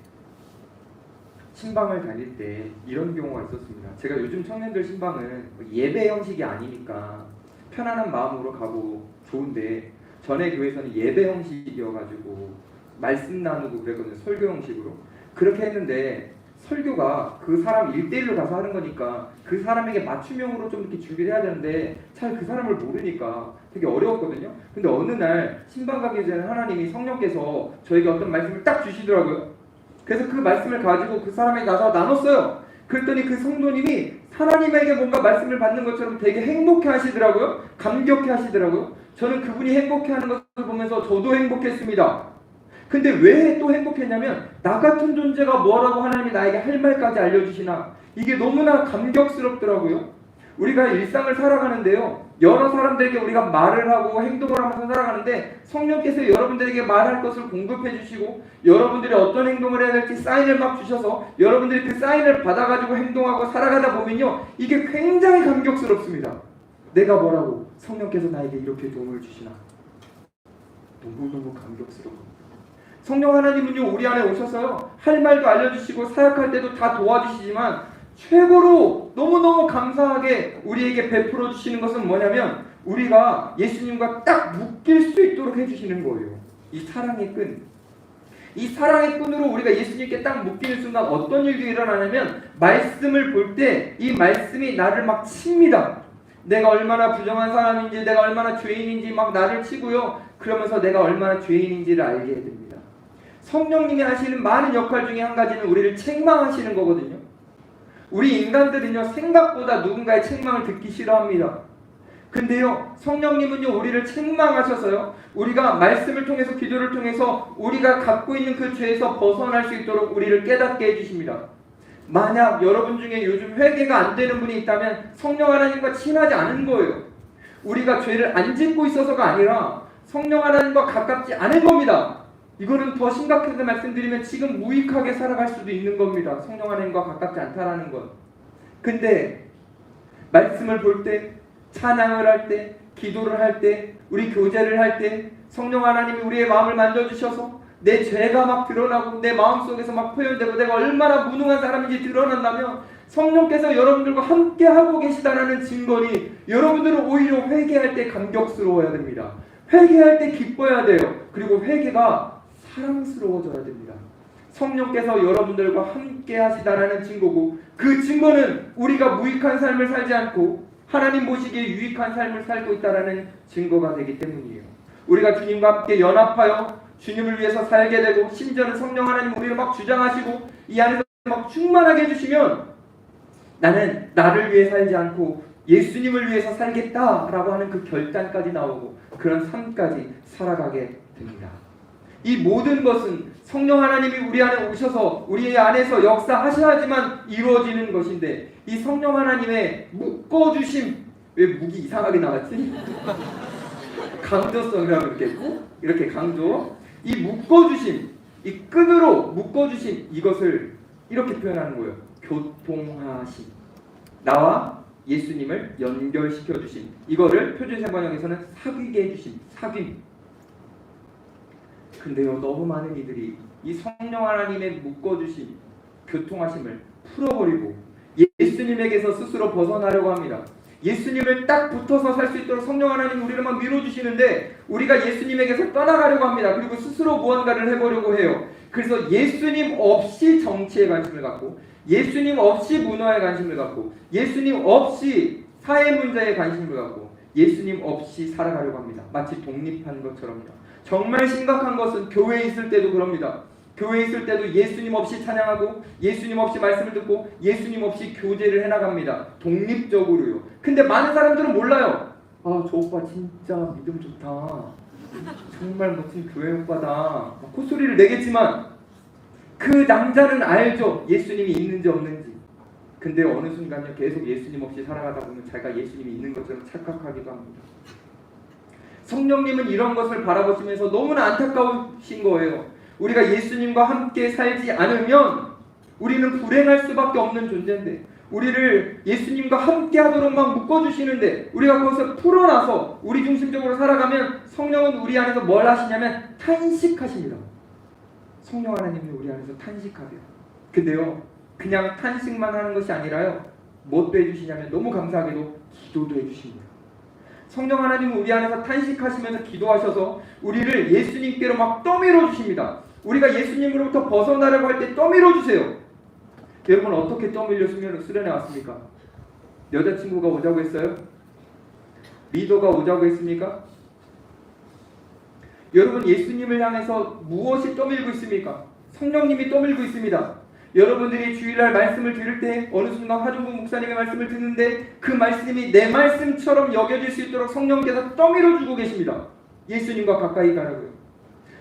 Speaker 2: 신방을 다닐 때 이런 경우가 있었습니다. 제가 요즘 청년들 신방은 예배 형식이 아니니까 편안한 마음으로 가고 좋은데, 전에 교회에서는 예배 형식이어가지고 말씀 나누고 그랬거든요. 설교 형식으로. 그렇게 했는데 설교가 그 사람 1대1로 가서 하는 거니까 그 사람에게 맞춤형으로 좀 이렇게 준비를 해야 되는데 잘 그 사람을 모르니까 되게 어려웠거든요. 근데 어느 날 신방 가기 전에 하나님이 성령께서 저에게 어떤 말씀을 딱 주시더라고요. 그래서 그 말씀을 가지고 그 사람에게 가서 나눴어요. 그랬더니 그 성도님이 하나님에게 뭔가 말씀을 받는 것처럼 되게 행복해 하시더라고요. 감격해 하시더라고요. 저는 그분이 행복해 하는 것을 보면서 저도 행복했습니다. 근데 왜 또 행복했냐면, 나 같은 존재가 뭐라고 하나님이 나에게 할 말까지 알려주시나, 이게 너무나 감격스럽더라고요. 우리가 일상을 살아가는데요, 여러 사람들에게 우리가 말을 하고 행동을 하면서 살아가는데 성령께서 여러분들에게 말할 것을 공급해 주시고 여러분들이 어떤 행동을 해야 될지 사인을 막 주셔서 여러분들이 그 사인을 받아가지고 행동하고 살아가다 보면요, 이게 굉장히 감격스럽습니다. 내가 뭐라고 성령께서 나에게 이렇게 도움을 주시나, 너무너무 감격스러워. 성령 하나님은요, 우리 안에 오셔서요, 할 말도 알려주시고 사역할 때도 다 도와주시지만 최고로 너무너무 감사하게 우리에게 베풀어 주시는 것은 뭐냐면, 우리가 예수님과 딱 묶일 수 있도록 해주시는 거예요. 이 사랑의 끈. 이 사랑의 끈으로 우리가 예수님께 딱 묶이는 순간 어떤 일이 일어나냐면, 말씀을 볼 때 이 말씀이 나를 막 칩니다. 내가 얼마나 부정한 사람인지, 내가 얼마나 죄인인지 막 나를 치고요, 그러면서 내가 얼마나 죄인인지를 알게 됩니다. 성령님이 하시는 많은 역할 중에 한 가지는 우리를 책망하시는 거거든요. 우리 인간들은요, 생각보다 누군가의 책망을 듣기 싫어합니다. 근데요, 성령님은요, 우리를 책망하셔서요, 우리가 말씀을 통해서, 기도를 통해서 우리가 갖고 있는 그 죄에서 벗어날 수 있도록 우리를 깨닫게 해주십니다. 만약 여러분 중에 요즘 회개가 안 되는 분이 있다면 성령 하나님과 친하지 않은 거예요. 우리가 죄를 안 짓고 있어서가 아니라 성령 하나님과 가깝지 않은 겁니다. 이거는 더 심각하게 말씀드리면 지금 무익하게 살아갈 수도 있는 겁니다. 성령 하나님과 가깝지 않다라는 것. 근데 말씀을 볼 때, 찬양을 할 때, 기도를 할 때, 우리 교제를 할 때 성령 하나님이 우리의 마음을 만져주셔서 내 죄가 막 드러나고 내 마음속에서 막 표현되고 내가 얼마나 무능한 사람인지 드러난다면 성령께서 여러분들과 함께 하고 계시다라는 증거니 여러분들은 오히려 회개할 때 감격스러워야 됩니다. 회개할 때 기뻐야 돼요. 그리고 회개가 사랑스러워져야 됩니다. 성령께서 여러분들과 함께 하시다라는 증거고, 그 증거는 우리가 무익한 삶을 살지 않고 하나님 보시기에 유익한 삶을 살고 있다라는 증거가 되기 때문이에요. 우리가 주님과 함께 연합하여 주님을 위해서 살게 되고, 심지어는 성령 하나님 우리를 막 주장하시고 이 안에서 막 충만하게 해주시면, 나는 나를 위해 살지 않고 예수님을 위해서 살겠다라고 하는 그 결단까지 나오고 그런 삶까지 살아가게 됩니다. 이 모든 것은 성령 하나님이 우리 안에 오셔서 우리 안에서 역사하셔야지만 이루어지는 것인데, 이 성령 하나님의 묶어주심, 왜 묵이 이상하게 나왔지? 강조성이라고 이렇게 강조, 이 묶어주심, 이 끈으로 묶어주심, 이것을 이렇게 표현하는 거예요. 교통하심. 나와 예수님을 연결시켜 주심. 이거를 표준세번역에서는 사귀게 해주심. 사귐. 근데요, 너무 많은 이들이 이 성령 하나님의 묶어주심, 교통하심을 풀어버리고 예수님에게서 스스로 벗어나려고 합니다. 예수님을 딱 붙어서 살 수 있도록 성령 하나님 우리를 막 밀어주시는데 우리가 예수님에게서 떠나가려고 합니다. 그리고 스스로 무언가를 해보려고 해요. 그래서 예수님 없이 정치에 관심을 갖고, 예수님 없이 문화에 관심을 갖고, 예수님 없이 사회 문제에 관심을 갖고, 예수님 없이 살아가려고 합니다. 마치 독립한 것처럼요. 정말 심각한 것은 교회에 있을 때도 그럽니다. 교회에 있을 때도 예수님 없이 찬양하고, 예수님 없이 말씀을 듣고, 예수님 없이 교제를 해나갑니다. 독립적으로요. 근데 많은 사람들은 몰라요. 아, 저 오빠 진짜 믿음 좋다. 정말 멋진 교회 오빠다. 콧소리를 내겠지만 그 남자는 알죠. 예수님이 있는지 없는지. 근데 어느 순간요, 계속 예수님 없이 살아가다 보면 자기가 예수님이 있는 것처럼 착각하기도 합니다. 성령님은 이런 것을 바라보시면서 너무나 안타까우신 거예요. 우리가 예수님과 함께 살지 않으면 우리는 불행할 수밖에 없는 존재인데, 우리를 예수님과 함께 하도록 막 묶어주시는데, 우리가 그것을 풀어놔서 우리 중심적으로 살아가면 성령은 우리 안에서 뭘 하시냐면 탄식하십니다. 성령 하나님이 우리 안에서 탄식하세요. 근데요, 그냥 탄식만 하는 것이 아니라요, 뭣도 해주시냐면 너무 감사하게도 기도도 해주십니다. 성령 하나님은 우리 안에서 탄식하시면서 기도하셔서 우리를 예수님께로 막 떠밀어 주십니다. 우리가 예수님으로부터 벗어나려고 할 때 떠밀어 주세요. 여러분, 어떻게 떠밀려 수련회 왔습니까? 여자친구가 오자고 했어요? 리더가 오자고 했습니까? 여러분, 예수님을 향해서 무엇이 떠밀고 있습니까? 성령님이 떠밀고 있습니다. 여러분들이 주일날 말씀을 들을 때 어느 순간 하종국 목사님의 말씀을 듣는데 그 말씀이 내 말씀처럼 여겨질 수 있도록 성령께서 떠밀어주고 계십니다. 예수님과 가까이 가라고요.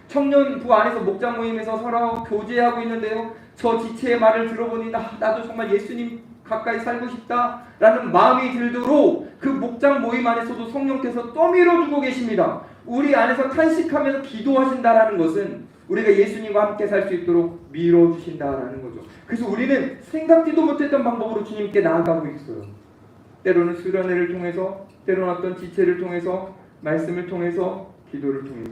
Speaker 2: 청년부 안에서 목장 모임에서 서로 교제하고 있는데요, 저 지체의 말을 들어보니 나도 정말 예수님 가까이 살고 싶다라는 마음이 들도록 그 목장 모임 안에서도 성령께서 떠밀어주고 계십니다. 우리 안에서 탄식하면서 기도하신다라는 것은 우리가 예수님과 함께 살 수 있도록 밀어주신다라는 거죠. 그래서 우리는 생각지도 못했던 방법으로 주님께 나아가고 있어요. 때로는 수련회를 통해서, 때로는 어떤 지체를 통해서, 말씀을 통해서, 기도를 통해서,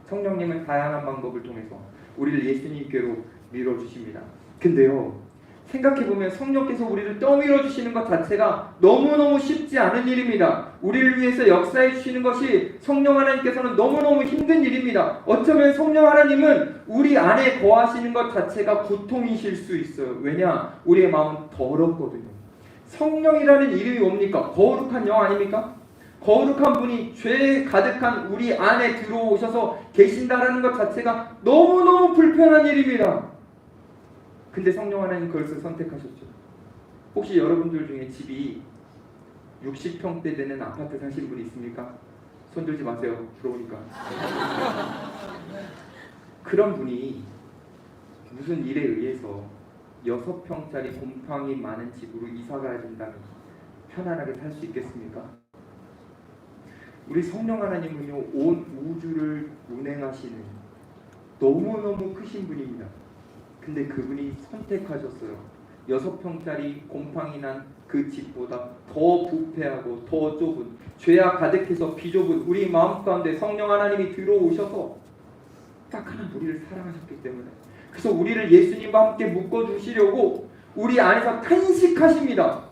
Speaker 2: 성령님은 다양한 방법을 통해서 우리를 예수님께로 밀어주십니다. 근데요, 생각해보면 성령께서 우리를 떠밀어 주시는 것 자체가 너무너무 쉽지 않은 일입니다. 우리를 위해서 역사해 주시는 것이 성령 하나님께서는 너무너무 힘든 일입니다. 어쩌면 성령 하나님은 우리 안에 거하시는 것 자체가 고통이실 수 있어요. 왜냐? 우리의 마음은 더럽거든요. 성령이라는 이름이 뭡니까? 거룩한 영 아닙니까? 거룩한 분이 죄 가득한 우리 안에 들어오셔서 계신다라는 것 자체가 너무너무 불편한 일입니다. 근데 성령 하나님 그것을 선택하셨죠. 혹시 여러분들 중에 집이 60평대 되는 아파트 사신 분이 있습니까? 손 들지 마세요. 부러우니까. 그런 분이 무슨 일에 의해서 6평짜리 곰팡이 많은 집으로 이사가야 된다면 편안하게 살 수 있겠습니까? 우리 성령 하나님은요, 온 우주를 운행하시는 너무너무 크신 분입니다. 근데 그분이 선택하셨어요. 6평짜리 곰팡이 난 그 집보다 더 부패하고 더 좁은, 죄악 가득해서 비좁은 우리 마음 가운데 성령 하나님이 들어오셔서 딱 하나 우리를 사랑하셨기 때문에, 그래서 우리를 예수님과 함께 묶어주시려고 우리 안에서 탄식하십니다.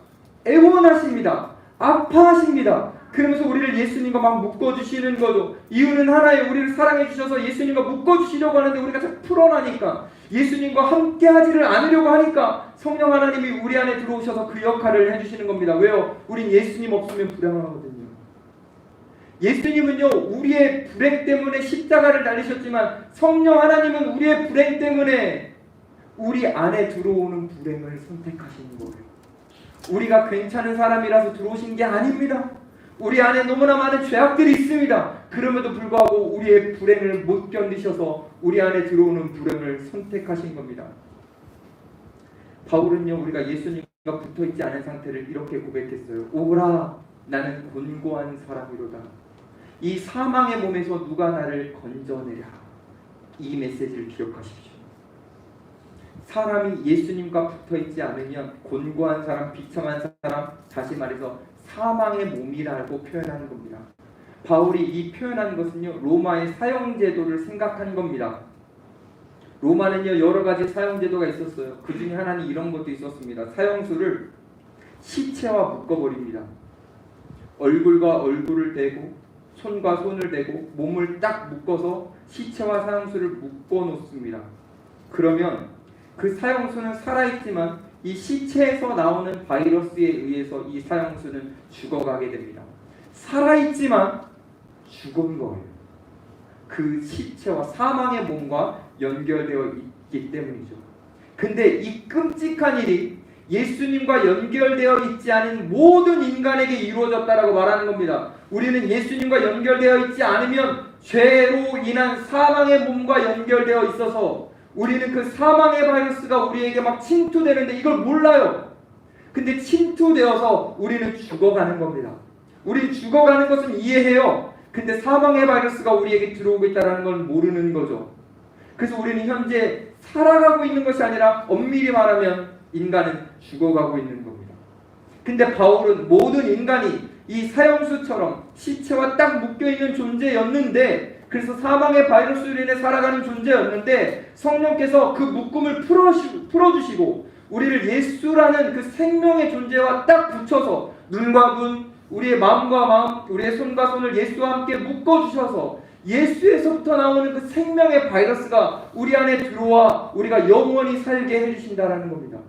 Speaker 2: 애원하십니다. 아파하십니다. 그러면서 우리를 예수님과 막 묶어주시는 거죠. 이유는 하나예요. 우리를 사랑해 주셔서 예수님과 묶어주시려고 하는데 우리가 자꾸 풀어나니까, 예수님과 함께 하지를 않으려고 하니까 성령 하나님이 우리 안에 들어오셔서 그 역할을 해주시는 겁니다. 왜요? 우린 예수님 없으면 불행하거든요. 예수님은요, 우리의 불행 때문에 십자가를 달리셨지만 성령 하나님은 우리의 불행 때문에 우리 안에 들어오는 불행을 선택하시는 거예요. 우리가 괜찮은 사람이라서 들어오신 게 아닙니다. 우리 안에 너무나 많은 죄악들이 있습니다. 그럼에도 불구하고 우리의 불행을 못 견디셔서 우리 안에 들어오는 불행을 선택하신 겁니다. 바울은요, 우리가 예수님과 붙어있지 않은 상태를 이렇게 고백했어요. 오라, 나는 곤고한 사람이로다. 이 사망의 몸에서 누가 나를 건져내랴. 이 메시지를 기억하십시오. 사람이 예수님과 붙어있지 않으면 곤고한 사람, 비참한 사람, 다시 말해서 사망의 몸이라고 표현하는 겁니다. 바울이 이 표현한 것은요, 로마의 사형제도를 생각한 겁니다. 로마는요, 여러 가지 사형제도가 있었어요. 그 중에 하나는 이런 것도 있었습니다. 사형수를 시체와 묶어버립니다. 얼굴과 얼굴을 대고 손과 손을 대고 몸을 딱 묶어서 시체와 사형수를 묶어 놓습니다. 그러면 그 사형수는 살아있지만 이 시체에서 나오는 바이러스에 의해서 이 사형수는 죽어가게 됩니다. 살아있지만 죽은 거예요. 그 시체와 사망의 몸과 연결되어 있기 때문이죠. 근데 이 끔찍한 일이 예수님과 연결되어 있지 않은 모든 인간에게 이루어졌다라고 말하는 겁니다. 우리는 예수님과 연결되어 있지 않으면 죄로 인한 사망의 몸과 연결되어 있어서 우리는 그 사망의 바이러스가 우리에게 막 침투되는데 이걸 몰라요. 근데 침투되어서 우리는 죽어가는 겁니다. 우리는 죽어가는 것은 이해해요. 근데 사망의 바이러스가 우리에게 들어오고 있다는 걸 모르는 거죠. 그래서 우리는 현재 살아가고 있는 것이 아니라 엄밀히 말하면 인간은 죽어가고 있는 겁니다. 근데 바울은 모든 인간이 이 사형수처럼 시체와 딱 묶여있는 존재였는데, 그래서 사망의 바이러스로 인해 살아가는 존재였는데 성령께서 그 묶음을 풀어주시고 우리를 예수라는 그 생명의 존재와 딱 붙여서 눈과 눈, 우리의 마음과 마음, 우리의 손과 손을 예수와 함께 묶어주셔서 예수에서부터 나오는 그 생명의 바이러스가 우리 안에 들어와 우리가 영원히 살게 해주신다는 겁니다.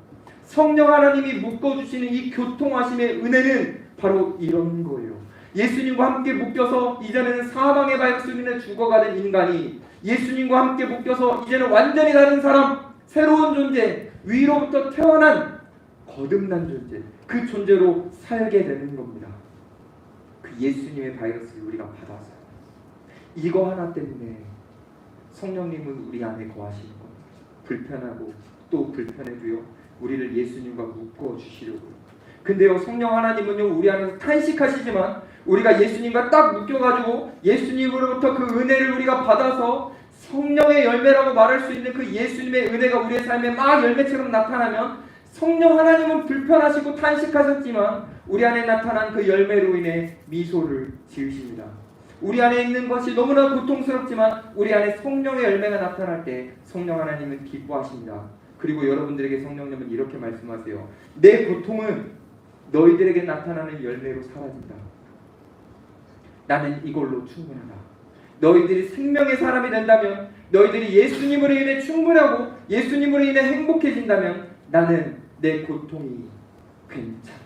Speaker 2: 성령 하나님이 묶어주시는 이 교통하심의 은혜는 바로 이런 거예요. 예수님과 함께 묶여서 이제는 사망의 바이러스로 인해 죽어가는 인간이 예수님과 함께 묶여서 이제는 완전히 다른 사람, 새로운 존재, 위로부터 태어난 거듭난 존재, 그 존재로 살게 되는 겁니다. 그 예수님의 바이러스를 우리가 받아서 이거 하나 때문에 성령님은 우리 안에 거하시는 겁니다. 불편하고 또 불편해도요 우리를 예수님과 묶어주시려고요. 근데요 성령 하나님은요 우리 안에서 탄식하시지만 우리가 예수님과 딱 묶여가지고 예수님으로부터 그 은혜를 우리가 받아서 성령의 열매라고 말할 수 있는 그 예수님의 은혜가 우리의 삶에 막 열매처럼 나타나면 성령 하나님은 불편하시고 탄식하셨지만 우리 안에 나타난 그 열매로 인해 미소를 지으십니다. 우리 안에 있는 것이 너무나 고통스럽지만 우리 안에 성령의 열매가 나타날 때 성령 하나님은 기뻐하십니다. 그리고 여러분들에게 성령님은 이렇게 말씀하세요. 내 고통은 너희들에게 나타나는 열매로 사라진다. 나는 이걸로 충분하다. 너희들이 생명의 사람이 된다면, 너희들이 예수님으로 인해 충분하고 예수님으로 인해 행복해진다면 나는 내 고통이 괜찮다.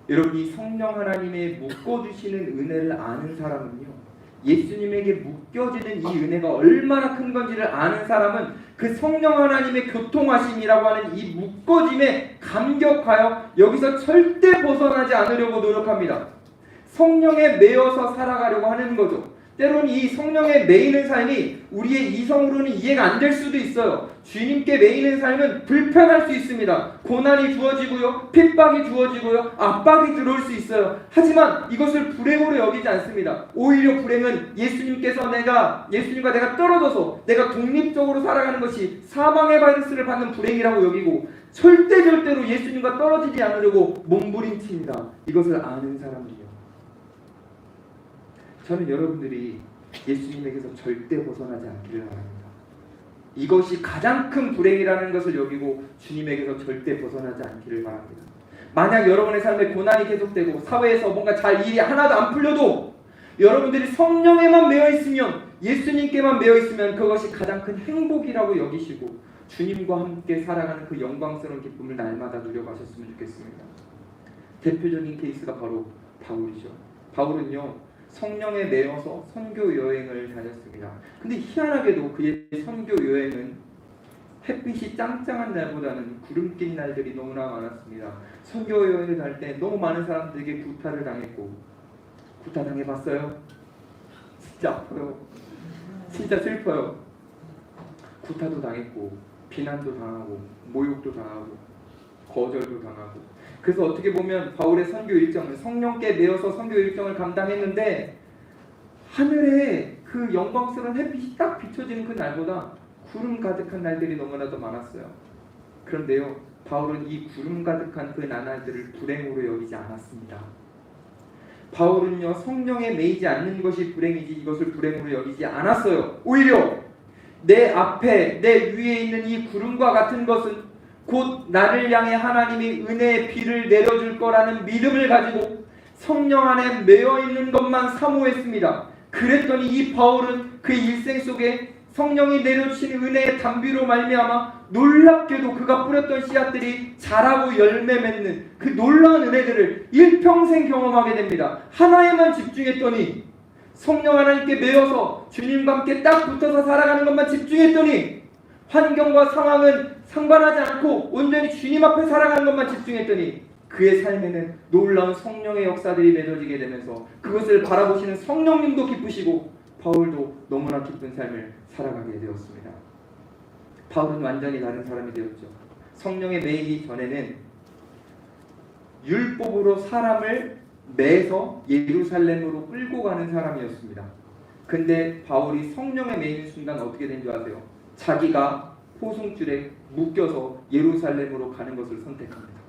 Speaker 2: 여러분, 이 성령 하나님의 묶어주시는 은혜를 아는 사람은요 예수님에게 묶여지는 이 은혜가 얼마나 큰 건지를 아는 사람은 그 성령 하나님의 교통하심이라고 하는 이 묶어짐에 감격하여 여기서 절대 벗어나지 않으려고 노력합니다. 성령에 매여서 살아가려고 하는 거죠. 때로는 이 성령에 매이는 삶이 우리의 이성으로는 이해가 안 될 수도 있어요. 주님께 매이는 삶은 불편할 수 있습니다. 고난이 주어지고요, 핍박이 주어지고요, 압박이 들어올 수 있어요. 하지만 이것을 불행으로 여기지 않습니다. 오히려 불행은 예수님과 내가 떨어져서 내가 독립적으로 살아가는 것이 사망의 바이러스를 받는 불행이라고 여기고 절대로 예수님과 떨어지지 않으려고 몸부림칩니다. 이것을 아는 사람이요. 저는 여러분들이 예수님에게서 절대 벗어나지 않기를 바랍니다. 이것이 가장 큰 불행이라는 것을 여기고 주님에게서 절대 벗어나지 않기를 바랍니다. 만약 여러분의 삶에 고난이 계속되고 사회에서 뭔가 잘 일이 하나도 안 풀려도 여러분들이 성령에만 매여있으면, 예수님께만 매여있으면 그것이 가장 큰 행복이라고 여기시고 주님과 함께 살아가는 그 영광스러운 기쁨을 날마다 누려가셨으면 좋겠습니다. 대표적인 케이스가 바로 바울이죠. 바울은요 성령에 매여서 선교 여행을 다녔습니다. 근데 희한하게도 그의 선교 여행은 햇빛이 짱짱한 날보다는 구름 낀 날들이 너무나 많았습니다. 선교 여행을 갈 때 너무 많은 사람들에게 구타를 당했고, 구타 당해봤어요? 진짜 아파요. 진짜 슬퍼요. 구타도 당했고 비난도 당하고 모욕도 당하고 거절도 당하고. 그래서 어떻게 보면 바울의 선교 일정은 성령께 매여서 선교 일정을 감당했는데 하늘에 그 영광스러운 햇빛이 딱 비춰지는 그 날보다 구름 가득한 날들이 너무나도 많았어요. 그런데요 바울은 이 구름 가득한 그 나날들을 불행으로 여기지 않았습니다. 바울은요 성령에 매이지 않는 것이 불행이지 이것을 불행으로 여기지 않았어요. 오히려 내 앞에 내 위에 있는 이 구름과 같은 것은 곧 나를 향해 하나님이 은혜의 비를 내려줄 거라는 믿음을 가지고 성령 안에 매여있는 것만 사모했습니다. 그랬더니 이 바울은 그 일생 속에 성령이 내려주신 은혜의 담비로 말미암아 놀랍게도 그가 뿌렸던 씨앗들이 자라고 열매 맺는 그 놀라운 은혜들을 일평생 경험하게 됩니다. 하나에만 집중했더니 성령 하나님께 매여서 주님과 함께 딱 붙어서 살아가는 것만 집중했더니 환경과 상황은 상관하지 않고 온전히 주님 앞에 살아가는 것만 집중했더니 그의 삶에는 놀라운 성령의 역사들이 맺어지게 되면서 그것을 바라보시는 성령님도 기쁘시고 바울도 너무나 기쁜 삶을 살아가게 되었습니다. 바울은 완전히 다른 사람이 되었죠. 성령에 매이기 전에는 율법으로 사람을 매서 예루살렘으로 끌고 가는 사람이었습니다. 근데 바울이 성령에 매이는 순간 어떻게 된 줄 아세요? 자기가 포승줄에 묶여서 예루살렘으로 가는 것을 선택합니다.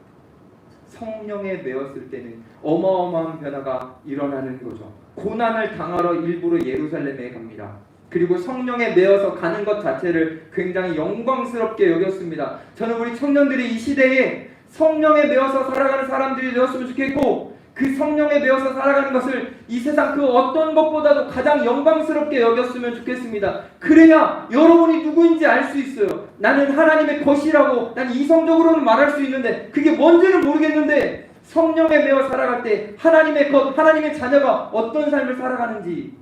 Speaker 2: 성령에 매었을 때는 어마어마한 변화가 일어나는 거죠. 고난을 당하러 일부러 예루살렘에 갑니다. 그리고 성령에 매어서 가는 것 자체를 굉장히 영광스럽게 여겼습니다. 저는 우리 청년들이 이 시대에 성령에 매어서 살아가는 사람들이 되었으면 좋겠고, 그 성령에 매어서 살아가는 것을 이 세상 그 어떤 것보다도 가장 영광스럽게 여겼으면 좋겠습니다. 그래야 여러분이 누구인지 알 수 있어요. 나는 하나님의 것이라고 난 이성적으로는 말할 수 있는데 그게 뭔지는 모르겠는데 성령에 매어 살아갈 때 하나님의 것, 하나님의 자녀가 어떤 삶을 살아가는지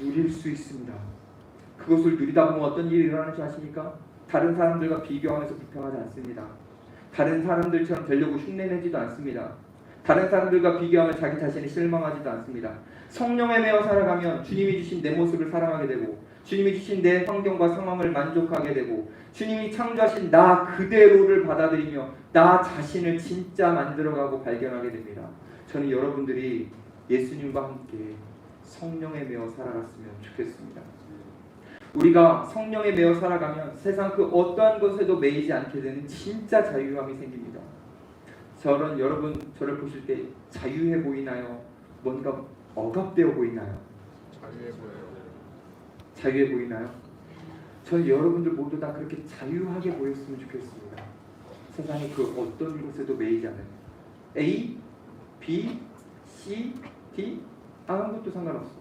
Speaker 2: 누릴 수 있습니다. 그것을 누리다 보면 어떤 일이 일어나는지 아십니까? 다른 사람들과 비교하면서 불평하지 않습니다. 다른 사람들처럼 되려고 흉내내지도 않습니다. 다른 사람들과 비교하면 자기 자신이 실망하지도 않습니다. 성령에 매어 살아가면 주님이 주신 내 모습을 사랑하게 되고 주님이 주신 내 환경과 상황을 만족하게 되고 주님이 창조하신 나 그대로를 받아들이며 나 자신을 진짜 만들어가고 발견하게 됩니다. 저는 여러분들이 예수님과 함께 성령에 매어 살아갔으면 좋겠습니다. 우리가 성령에 매어 살아가면 세상 그 어떠한 것에도 매이지 않게 되는 진짜 자유함이 생깁니다. 여러분 저를 보실 때 자유해 보이나요? 뭔가 억압되어 보이나요?
Speaker 4: 자유해 보여요.
Speaker 2: 자유해 보이나요? 저는 여러분들 모두 다 그렇게 자유하게 보였으면 좋겠습니다. 세상에 그 어떤 것에도 매이지 않아요. A, B, C, D 아무것도 상관없어.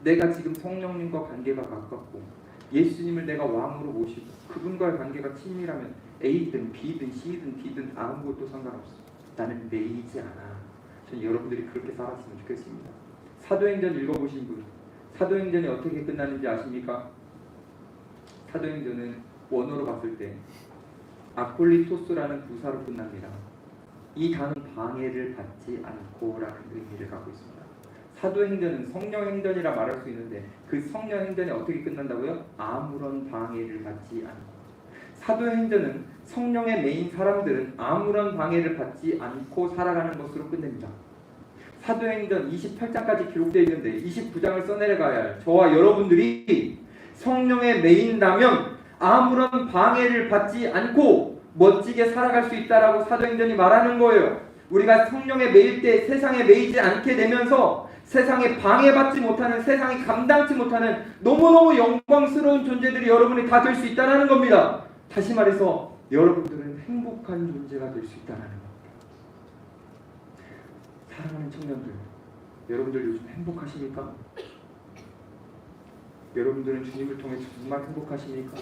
Speaker 2: 내가 지금 성령님과 관계가 가깝고 예수님을 내가 왕으로 모시고 그분과의 관계가 친밀하면 A든 B든 C든 D든 아무것도 상관없어. 나는 매이지 않아. 전 여러분들이 그렇게 살았으면 좋겠습니다. 사도행전 읽어보신 분, 사도행전이 어떻게 끝나는지 아십니까? 사도행전은 원어로 봤을 때 아콜리토스라는 부사로 끝납니다. 이 단어는 방해를 받지 않고라는 의미를 갖고 있습니다. 사도행전은 성령행전이라 말할 수 있는데 그 성령행전이 어떻게 끝난다고요? 아무런 방해를 받지 않고. 사도행전은 성령에 매인 사람들은 아무런 방해를 받지 않고 살아가는 것으로 끝냅니다. 사도행전 28장까지 기록되어 있는데 29장을 써내려가야 할 저와 여러분들이 성령에 매인다면 아무런 방해를 받지 않고 멋지게 살아갈 수 있다라고 사도행전이 말하는 거예요. 우리가 성령에 매일 때 세상에 매이지 않게 되면서 세상에 방해받지 못하는, 세상이 감당치 못하는 너무너무 영광스러운 존재들이 여러분이 다 될 수 있다는 겁니다. 다시 말해서 여러분들은 행복한 존재가 될 수 있다는 겁니다. 사랑하는 청년들, 여러분들 요즘 행복하십니까? 여러분들은 주님을 통해 정말 행복하십니까?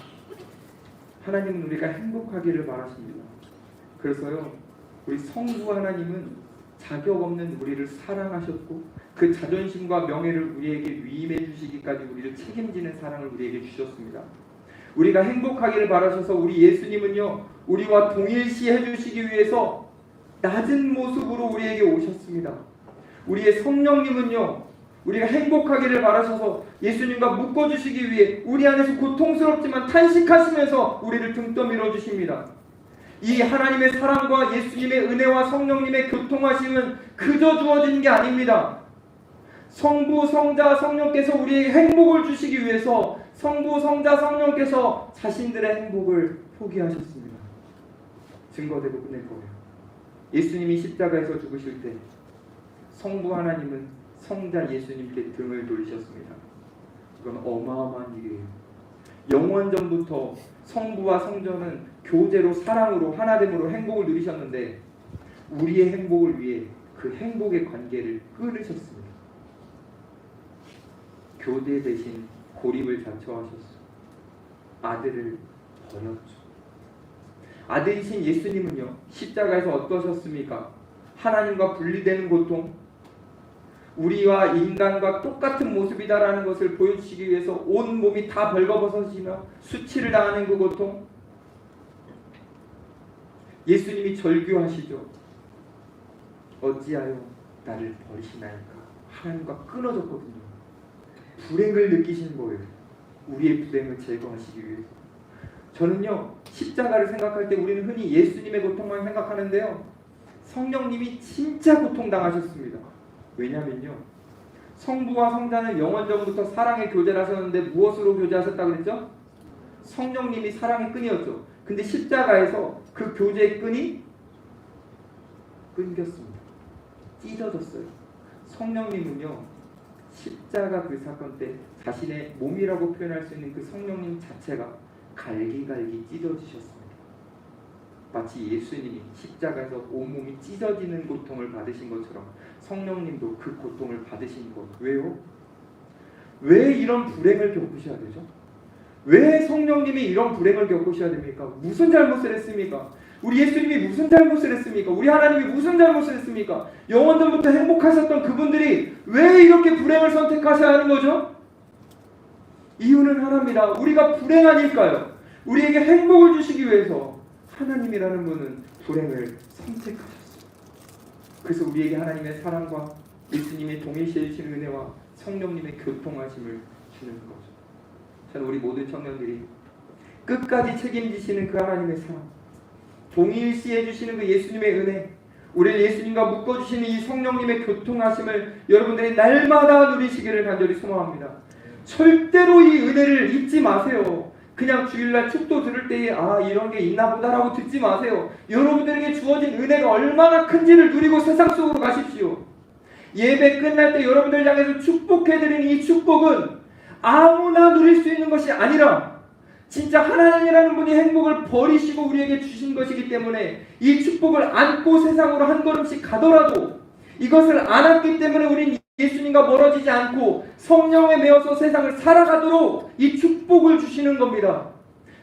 Speaker 2: 하나님은 우리가 행복하기를 바라십니다. 그래서요, 우리 성부 하나님은 자격 없는 우리를 사랑하셨고 그 자존심과 명예를 우리에게 위임해 주시기까지 우리를 책임지는 사랑을 우리에게 주셨습니다. 우리가 행복하기를 바라셔서 우리 예수님은요, 우리와 동일시해 주시기 위해서 낮은 모습으로 우리에게 오셨습니다. 우리의 성령님은요, 우리가 행복하기를 바라셔서 예수님과 묶어주시기 위해 우리 안에서 고통스럽지만 탄식하시면서 우리를 등 떠밀어 주십니다. 이 하나님의 사랑과 예수님의 은혜와 성령님의 교통하심은 그저 주어진 게 아닙니다. 성부, 성자, 성령께서 우리에게 행복을 주시기 위해서 성부, 성자, 성령께서 자신들의 행복을 포기하셨습니다. 증거대로 끝낼 거예요. 예수님이 십자가에서 죽으실 때 성부 하나님은 성자 예수님께 등을 돌리셨습니다. 이건 어마어마한 일이에요. 영원전부터 성부와 성전은 교제로 사랑으로 하나됨으로 행복을 누리셨는데 우리의 행복을 위해 그 행복의 관계를 끊으셨습니다. 교제 대신 고립을 자처하셨어. 아들을 버렸죠. 아들이신 예수님은요, 십자가에서 어떠셨습니까? 하나님과 분리되는 고통, 우리와 인간과 똑같은 모습이다라는 것을 보여주시기 위해서 온 몸이 다 벌거벗어지며 수치를 당하는 그 고통. 예수님이 절규하시죠. 어찌하여 나를 버리시나이까. 하나님과 끊어졌거든요. 불행을 느끼시는 거예요. 우리의 불행을 제거하시기 위해서. 저는요, 십자가를 생각할 때 우리는 흔히 예수님의 고통만 생각하는데요, 성령님이 진짜 고통당하셨습니다. 왜냐면요, 성부와 성자는 영원전부터 사랑의 교제를 하셨는데 무엇으로 교제하셨다고 그랬죠? 성령님이 사랑의 끈이었죠. 근데 십자가에서 그 교제의 끈이 끊겼습니다. 찢어졌어요. 성령님은요, 십자가 그 사건 때 자신의 몸이라고 표현할 수 있는 그 성령님 자체가 갈기갈기 찢어지셨습니다. 마치 예수님이 십자가에서 온몸이 찢어지는 고통을 받으신 것처럼 성령님도 그 고통을 받으신 것. 왜요? 왜 이런 불행을 겪으셔야 되죠? 왜 성령님이 이런 불행을 겪으셔야 됩니까? 무슨 잘못을 했습니까? 우리 예수님이 무슨 잘못을 했습니까? 우리 하나님이 무슨 잘못을 했습니까? 영원전부터 행복하셨던 그분들이 왜 이렇게 불행을 선택하셔야 하는 거죠? 이유는 하나입니다. 우리가 불행 아닐까요? 우리에게 행복을 주시기 위해서 하나님이라는 분은 불행을 선택하셨어요. 그래서 우리에게 하나님의 사랑과 예수님의 동일시해 주시는 은혜와 성령님의 교통하심을 주는 거죠. 저는 우리 모든 청년들이 끝까지 책임지시는 그 하나님의 사랑, 동일시해 주시는 그 예수님의 은혜, 우리를 예수님과 묶어주시는 이 성령님의 교통하심을 여러분들이 날마다 누리시기를 간절히 소망합니다. 절대로 이 은혜를 잊지 마세요. 그냥 주일날 축도 들을 때에 이런 게 있나 보다라고 듣지 마세요. 여러분들에게 주어진 은혜가 얼마나 큰지를 누리고 세상 속으로 가십시오. 예배 끝날 때 여러분들 향해서 축복해드리는 이 축복은 아무나 누릴 수 있는 것이 아니라 진짜 하나님이라는 분이 행복을 버리시고 우리에게 주신 것이기 때문에 이 축복을 안고 세상으로 한 걸음씩 가더라도 이것을 안았기 때문에 우린 예수님과 멀어지지 않고 성령에 매어서 세상을 살아가도록 이 축복을 주시는 겁니다.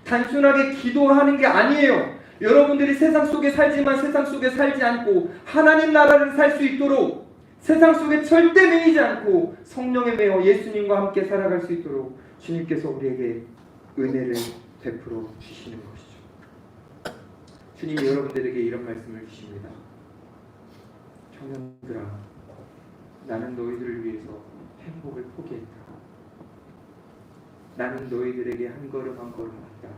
Speaker 2: 단순하게 기도하는 게 아니에요. 여러분들이 세상 속에 살지만 세상 속에 살지 않고 하나님 나라를 살 수 있도록 세상 속에 절대 매이지 않고 성령에 매어 예수님과 함께 살아갈 수 있도록 주님께서 우리에게 은혜를 베풀어 주시는 것이죠. 주님이 여러분들에게 이런 말씀을 주십니다. 청년들아, 나는 너희들을 위해서 행복을 포기했다. 나는 너희들에게 한 걸음 한 걸음 왔다.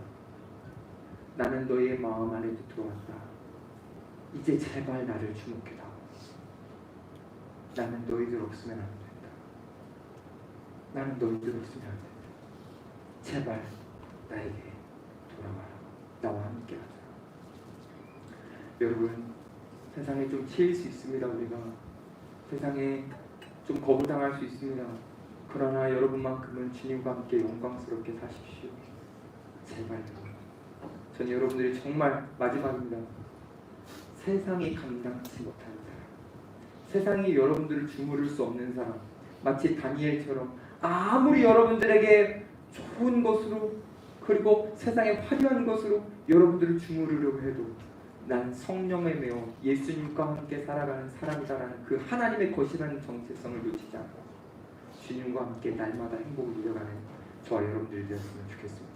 Speaker 2: 나는 너희의 마음 안에 들어왔다. 이제 제발 나를 주목해라. 나는 너희들 없으면 안 된다. 나는 너희들 없으면 안 된다. 제발 나에게 돌아와라. 나와 함께 하자. 여러분, 세상에 좀 치일 수 있습니다. 우리가 세상에 좀 거부당할 수 있습니다. 그러나 여러분만큼은 주님과 함께 영광스럽게 사십시오. 제발요. 전 여러분들이 정말 마지막입니다. 세상이 감당치 못하는 사람, 세상이 여러분들을 주무를 수 없는 사람, 마치 다니엘처럼 아무리 여러분들에게 좋은 것으로 그리고 세상의 화려한 것으로 여러분들을 주무르려고 해도 난 성령에 매어 예수님과 함께 살아가는 사람이다라는 그 하나님의 것이라는 정체성을 놓치지 않고 주님과 함께 날마다 행복을 누려가는 저와 여러분들이 되었으면 좋겠습니다.